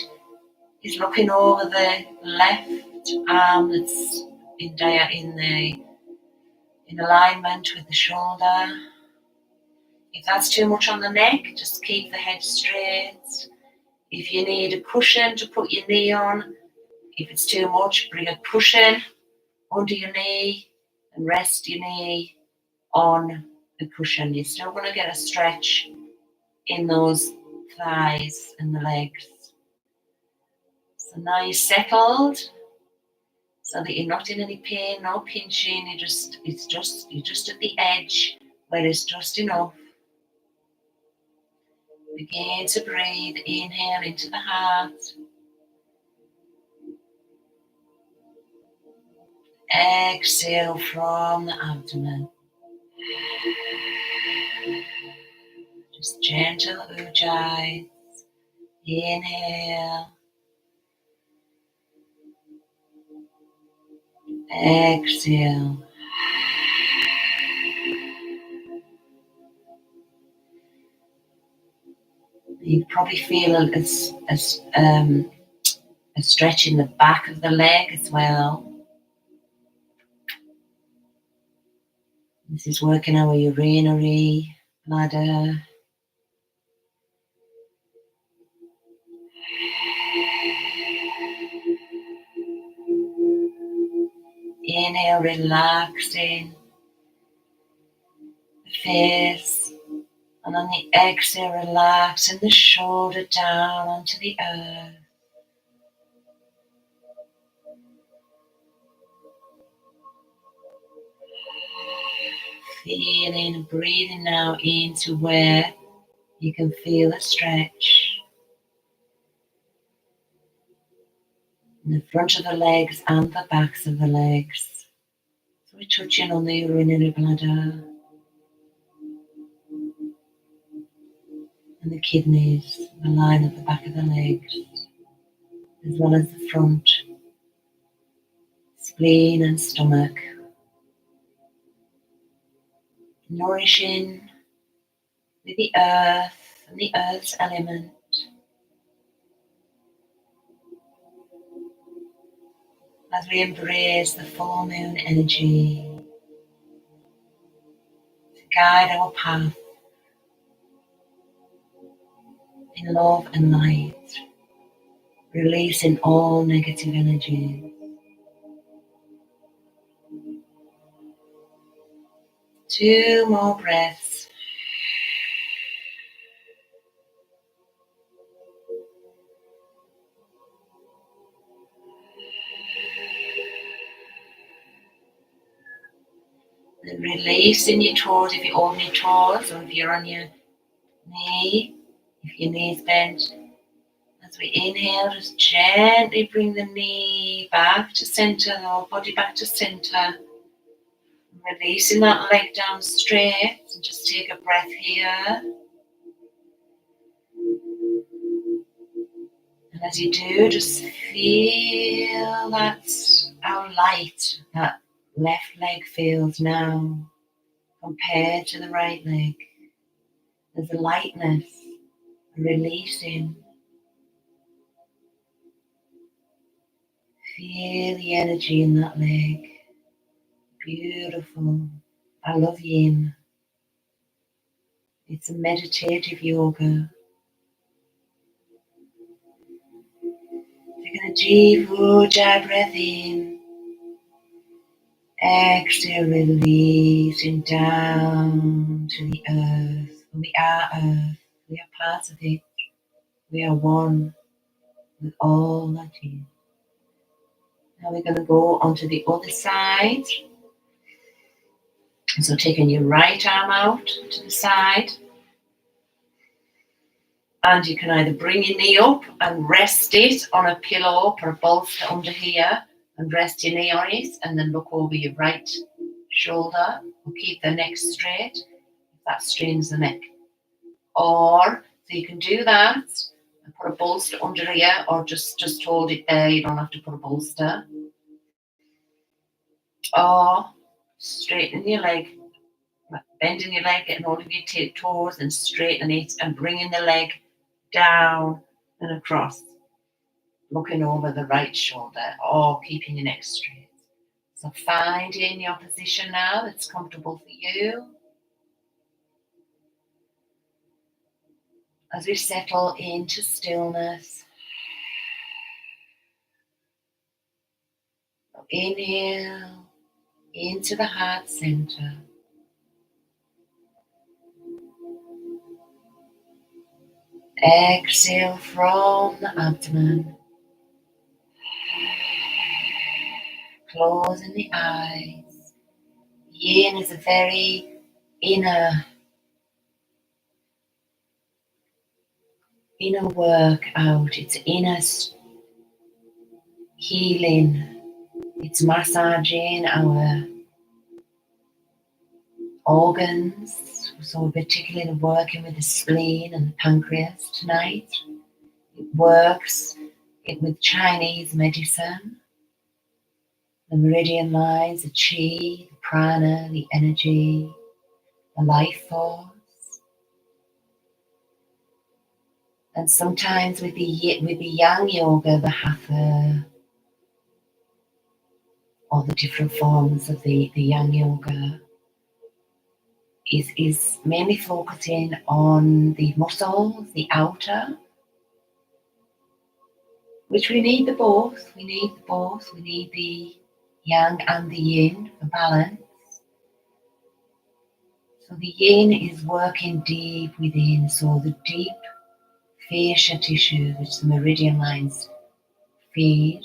is looking over the left arm that's in alignment with the shoulder. If that's too much on the neck, just keep the head straight. If you need a cushion to put your knee on, if it's too much, bring a cushion under your knee and rest your knee on the cushion. You're still going to get a stretch in those thighs and the legs. So now you're settled, so that you're not in any pain, no pinching. You're just at the edge where it's just enough. Begin to breathe. Inhale into the heart. Exhale from the abdomen. Just gentle ujjayi. Inhale. Exhale. You probably feel a stretch in the back of the leg as well. This is working our urinary bladder. Inhale, relaxing the face. And on the exhale, relaxing the shoulder down onto the earth. Feeling and breathing now into where you can feel a stretch in the front of the legs and the backs of the legs. So we're touching on the urinary bladder and the kidneys, the line at the back of the legs, as well as the front, spleen and stomach. Nourishing with the earth and the earth's element. As we embrace the full moon energy to guide our path in love and light, releasing all negative energy. 2 more breaths. And releasing your toes if you're on your toes, or if you're on your knee, if your knee's bent. As we inhale, just gently bring the knee back to center, the whole body back to center. Releasing that leg down straight, and just take a breath here. And as you do, just feel how light that left leg feels now compared to the right leg. There's a lightness, a releasing. Feel the energy in that leg. Beautiful. I love Yin. It's a meditative yoga. Taking a deep ujjayi breath in. Exhale, releasing down to the earth. We are earth. We are part of it. We are one with all that is. Now we're going to go onto the other side. So taking your right arm out to the side. And you can either bring your knee up and rest it on a pillow or a bolster under here and rest your knee on it and then look over your right shoulder and keep the neck straight if that strains the neck. Or, so you can do that and put a bolster under here or just hold it there, you don't have to put a bolster. Or straighten your leg, bending your leg, getting all of your toes and straightening it and bringing the leg down and across, looking over the right shoulder or keeping your neck straight. So finding your position now that's comfortable for you. As we settle into stillness, inhale into the heart center. Exhale from the abdomen. Closing the eyes. Yin is a very inner workout. It's inner healing. It's massaging our organs. So we're particularly working with the spleen and the pancreas tonight. It works with Chinese medicine. The meridian lines, the chi, the prana, the energy, the life force. And sometimes with the yang yoga, the hatha, or the different forms of the yang yoga, is mainly focusing on the muscles, the outer, which we need the both. We need the both. We need the yang and the yin for balance. So the yin is working deep within, so the deep fascia tissue, which the meridian lines feed,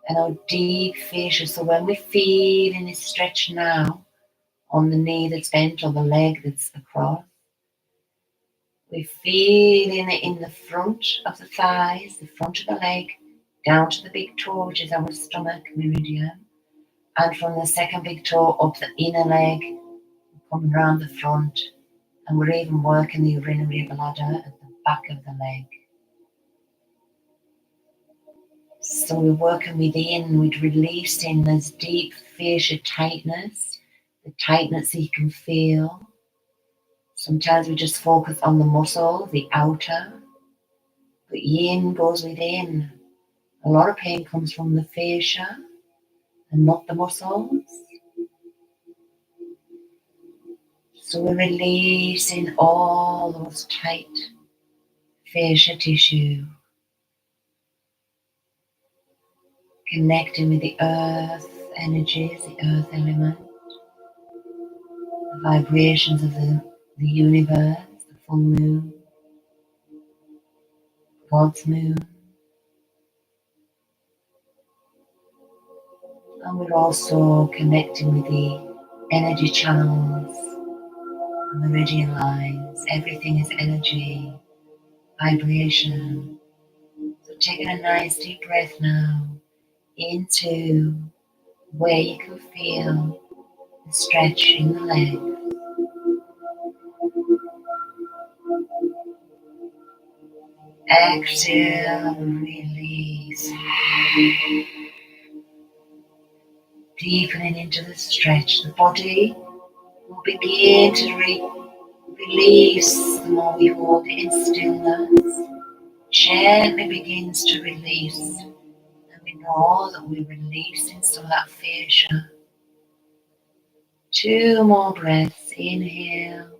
and our deep fascia. So when we feel in this stretch now on the knee that's bent or the leg that's across, we feel in the front of the thighs, the front of the leg, down to the big toe, which is our stomach meridian, and from the second big toe up the inner leg, coming around the front, and we're even working the urinary bladder at the back of the leg. So we're working within, with releasing this deep fascia tightness, the tightness that you can feel. Sometimes we just focus on the muscle, the outer, but yin goes within. A lot of pain comes from the fascia and not the muscles. So we're releasing all those tight fascia tissue, connecting with the earth energies, the earth element, the vibrations of the universe, the full moon, God's moon. And we're also connecting with the energy channels, the meridian lines. Everything is energy, vibration. So taking a nice deep breath now into where you can feel the stretch in the leg. Exhale, release. Deepening into the stretch. The body will begin to release the more we hold it in stillness. Gently begins to release. And we know that we're releasing some of that fascia. 2 more breaths. Inhale.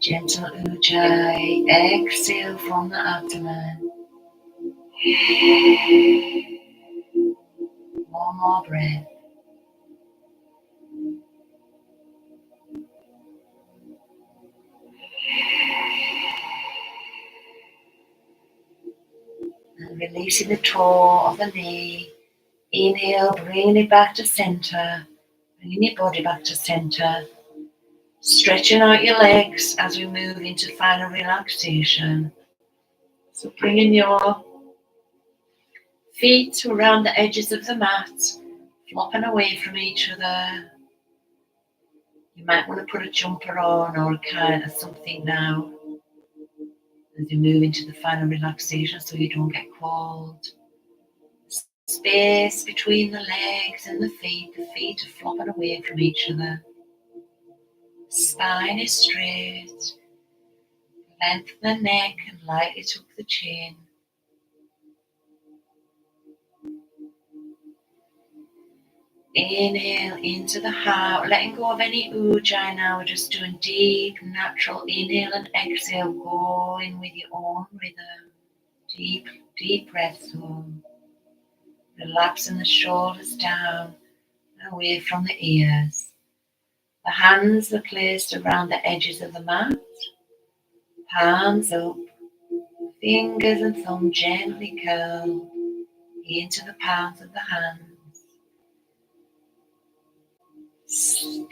Gentle ujjayi. Exhale from the abdomen. One more breath. And releasing the toe of the knee. Inhale, bringing it back to center, bringing your body back to center. Stretching out your legs as we move into final relaxation. So bringing your feet around the edges of the mat, flopping away from each other. You might want to put a jumper on or a kind of something now as you move into the final relaxation so you don't get cold. Space between the legs and the feet are flopping away from each other. Spine is straight. Lengthen the neck and lightly tuck the chin. Inhale into the heart, letting go of any ujjayi now. We're just doing deep, natural inhale and exhale, going with your own rhythm. Deep, deep breaths. Relaxing the shoulders down and away from the ears. The hands are placed around the edges of the mat. Palms up. Fingers and thumb gently curl into the palms of the hands.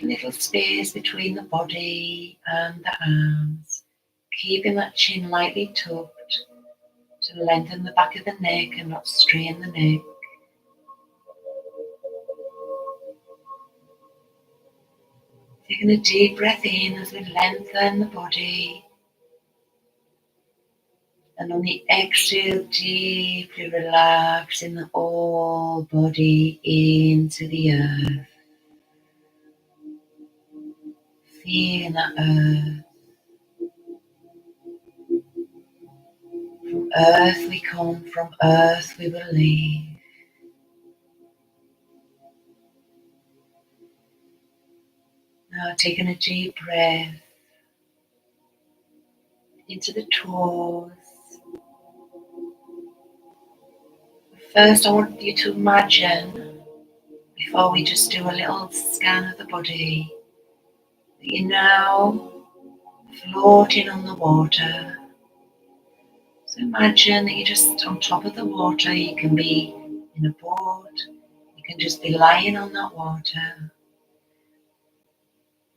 Little space between the body and the arms, keeping that chin lightly tucked to lengthen the back of the neck and not strain the neck. Taking a deep breath in as we lengthen the body, and on the exhale, deeply relaxing the whole body into the earth. Feeling that earth. From earth we come, from earth we will leave. Now taking a deep breath into the toes. First, I want you to imagine, before we just do a little scan of the body, that you're now floating on the water. So imagine that you're just on top of the water. You can be in a boat, you can just be lying on that water.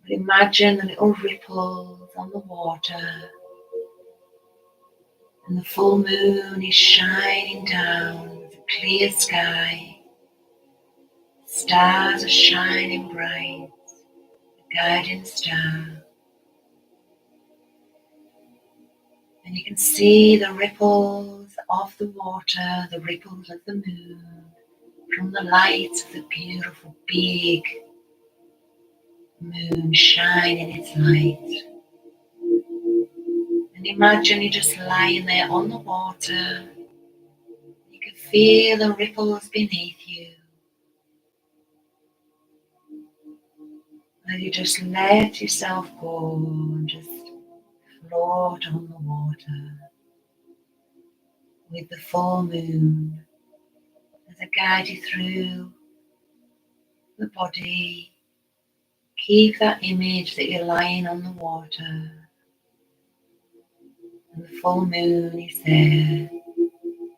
But imagine the little ripples on the water, and the full moon is shining down with a clear sky. Stars are shining bright, a guiding star. And you can see the ripples of the water, the ripples of the moon, from the light of the beautiful big moon shining its light. And imagine you're just lying there on the water. You can feel the ripples beneath you. And you just let yourself go and just float on the water with the full moon as I guide you through the body. Keep that image that you're lying on the water and the full moon is there,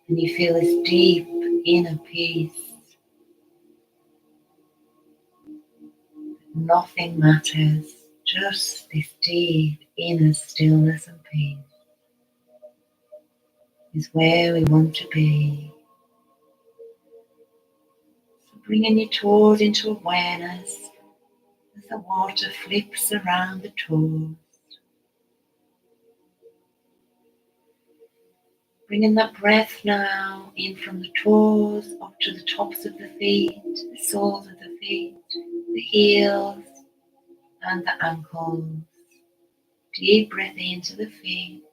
and you feel this deep inner peace. Nothing matters, just this deep inner stillness and peace is where we want to be. So bringing your toes into awareness as the water flips around the toes. Bringing that breath now in from the toes up to the tops of the feet, the soles of the feet, the heels and the ankles. Deep breath into the feet.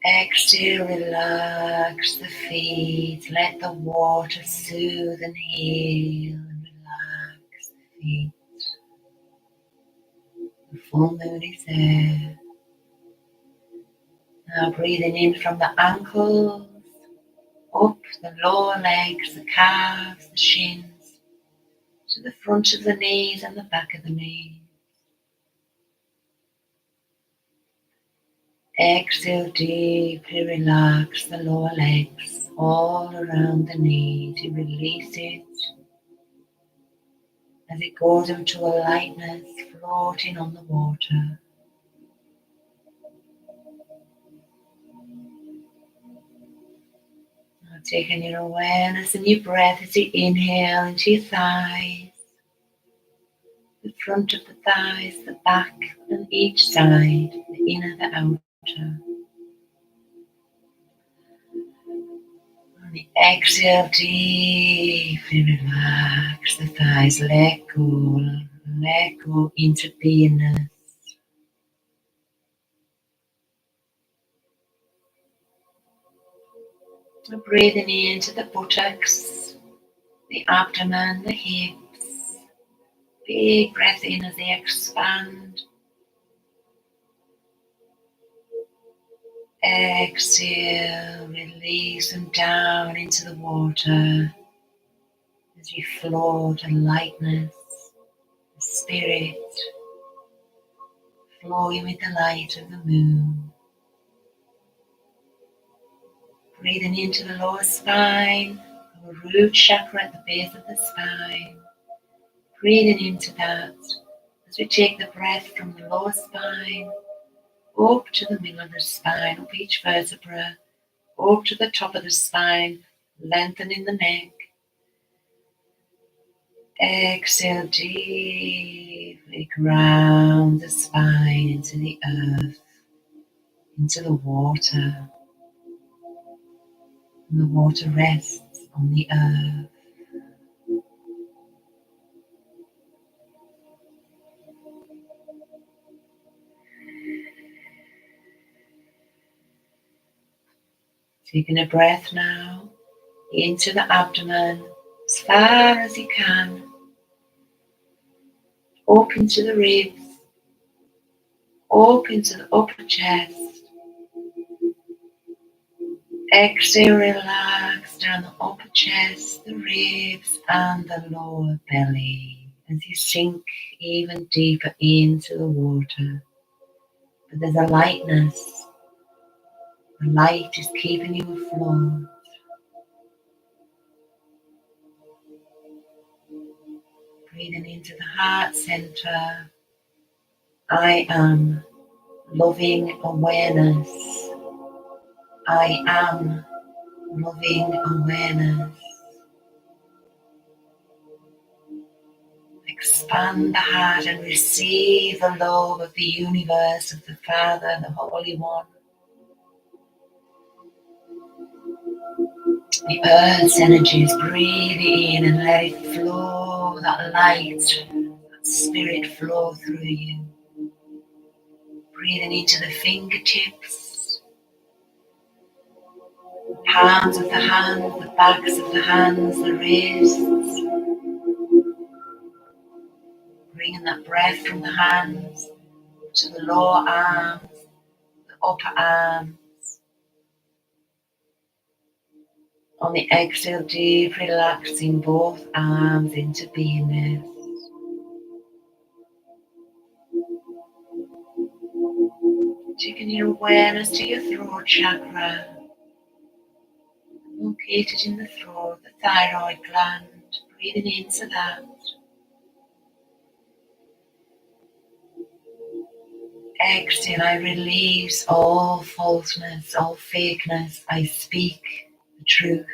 Exhale, relax the feet. Let the water soothe and heal and relax the feet. The full moon is there. Now breathing in from the ankles, up the lower legs, the calves, the shins, to the front of the knees and the back of the knees. Exhale, deeply relax the lower legs all around the knees. You release it as it goes into a lightness, floating on the water. Now taking your awareness and your breath as you inhale into your thighs, the front of the thighs, the back and each side, the inner, the outer. On the exhale, deeply relax the thighs, let go into beingness. Breathing into the buttocks, the abdomen, the hips. Big breath in as they expand. Exhale, release them down into the water as you float in lightness, the spirit, flowing with the light of the moon. Breathing into the lower spine, our root chakra at the base of the spine. Breathing into that as we take the breath from the lower spine up to the middle of the spine, up each vertebra, up to the top of the spine, lengthening the neck. Exhale, deeply ground the spine into the earth, into the water. And the water rests on the earth. Taking a breath now into the abdomen as far as you can, up into the ribs, up into the upper chest. Exhale, relax down the upper chest, the ribs and the lower belly as you sink even deeper into the water. But there's a lightness. The light is keeping you afloat. Breathing into the heart center. I am loving awareness. I am loving awareness. Expand the heart and receive the love of the universe, of the Father, the Holy One. The earth's energies, breathe in and let it flow, that light, that spirit flow through you. Breathing into the fingertips, the palms of the hands, the backs of the hands, the wrists. Bringing that breath from the hands to the lower arms, the upper arms. On the exhale, deep relaxing both arms into beingness. Taking your awareness to your throat chakra, located in the throat, the thyroid gland. Breathing into that. Exhale, I release all falseness, all fakeness. I speak the truth.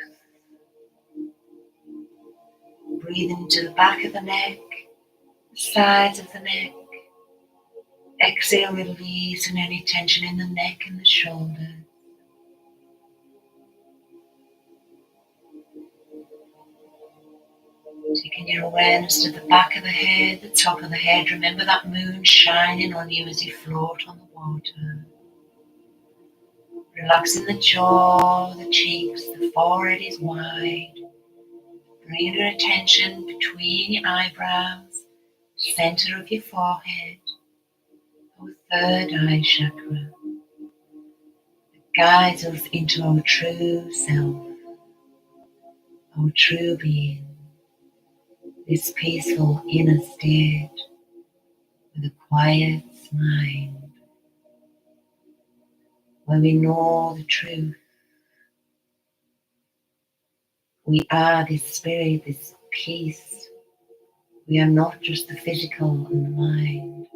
Breathe into the back of the neck, the sides of the neck. Exhale, releasing any tension in the neck and the shoulders. Taking your awareness to the back of the head, the top of the head. Remember that moon shining on you as you float on the water. Relaxing the jaw, the cheeks, the forehead is wide. Bring your attention between your eyebrows, center of your forehead, our third eye chakra. It guides us into our true self, our true being, this peaceful inner state with a quiet mind. where we know the truth. We are this spirit, this peace. We are not just the physical and the mind.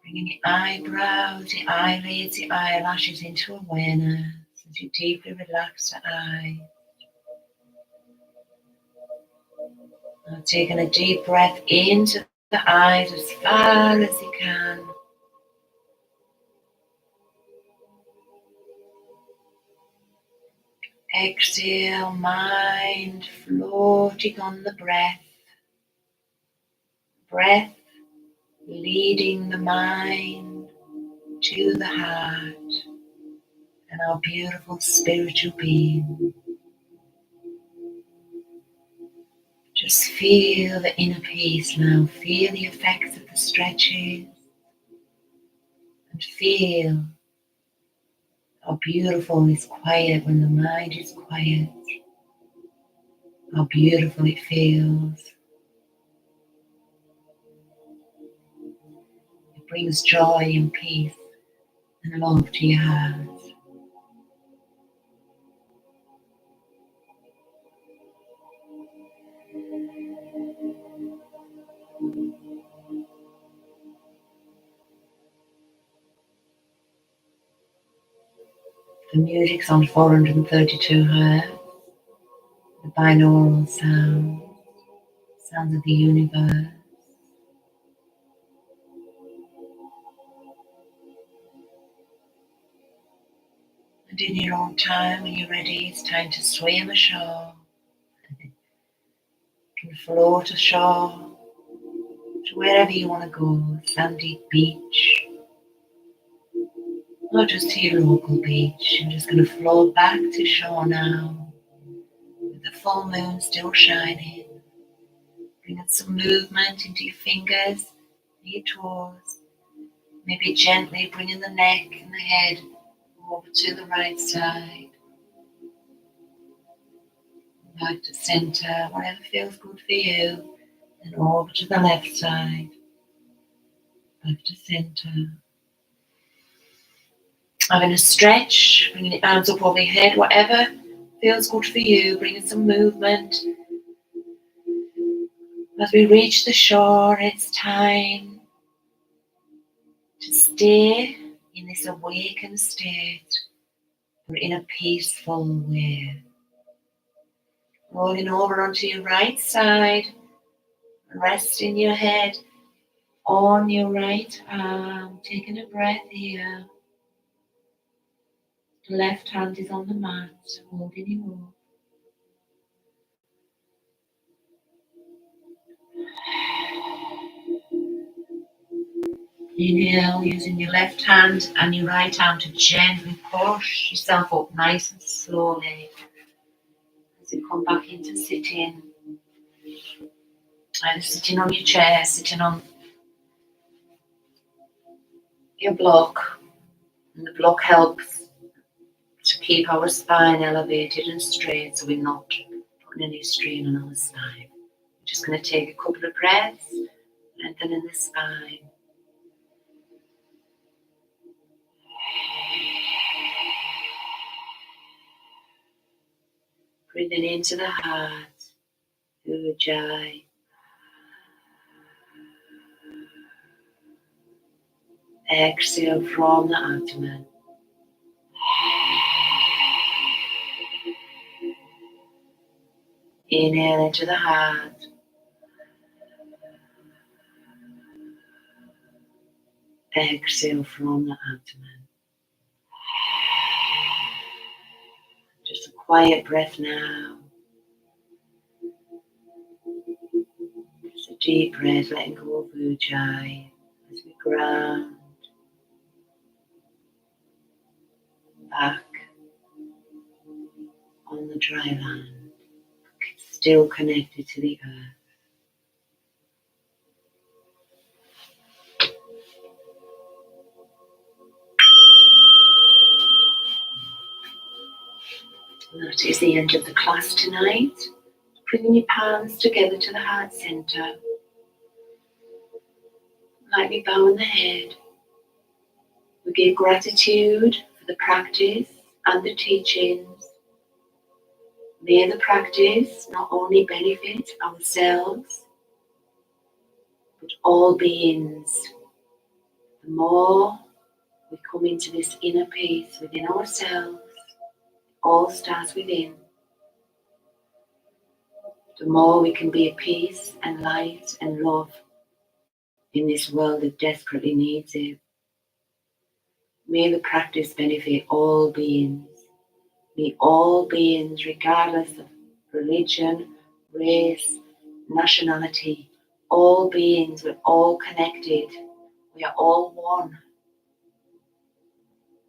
Bringing the eyebrows, the eyelids, the eyelashes into awareness as you deeply relax the eyes. Now taking a deep breath into the eyes as far as you can. Exhale, mind floating on the breath. Breath leading the mind to the heart and our beautiful spiritual being. Just feel the inner peace now. Feel the effects of the stretches and feel how beautiful is quiet when the mind is quiet. How beautiful it feels. It brings joy and peace and love to your heart. The music's on 432 Hz. The binaural sound, sounds of the universe. And in your own time, when you're ready, it's time to swim ashore. You can float ashore to wherever you want to go, sandy beach, or just to your local beach. I'm just going to float back to shore now, with the full moon still shining. Bringing some movement into your fingers and your toes. Maybe gently bringing the neck and the head over to the right side. Back to center, whatever feels good for you. And over to the left side. Back to center. Having a stretch, bringing the arms up over your head, whatever feels good for you, bringing some movement. As we reach the shore, it's time to stay in this awakened state, but in a peaceful way. Rolling over onto your right side, resting your head on your right arm, taking a breath here. The left hand is on the mat, holding you up. Inhale, using your left hand and your right arm to gently push yourself up nice and slowly. As you come back into sitting, either sitting on your chair, sitting on your block. And the block helps to keep our spine elevated and straight so we're not putting any strain on our spine. We're just going to take a couple of breaths, lengthening the spine. Breathing into the heart, Ujjayi. Exhale from the abdomen. Inhale into the heart. Exhale from the abdomen. Just a quiet breath now. Just a deep breath, letting go of Ujjayi as we ground back on the dry land, still connected to the earth. And that is the end of the class tonight. Bringing your palms together to the heart center. Lightly bowing the head. We give gratitude for the practice and the teachings. May the practice not only benefit ourselves, but all beings. The more we come into this inner peace within ourselves, all starts within, the more we can be at peace and light and love in this world that desperately needs it. May the practice benefit all beings. May all beings, regardless of religion, race, nationality, all beings, we're all connected. We are all one.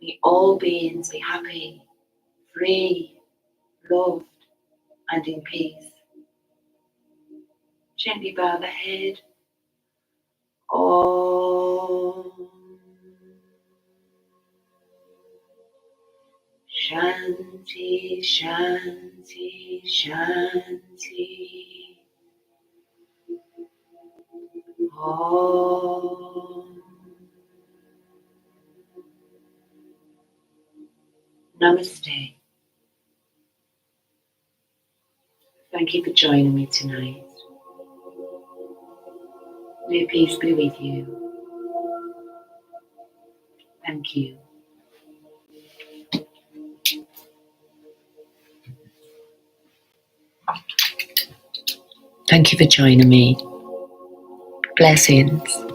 May all beings be happy, free, loved, and in peace. Gently bow the head. Om Shanti, Shanti, Shanti. Om. Namaste. Thank you for joining me tonight. May peace be with you. Thank you. Thank you for joining me. Blessings.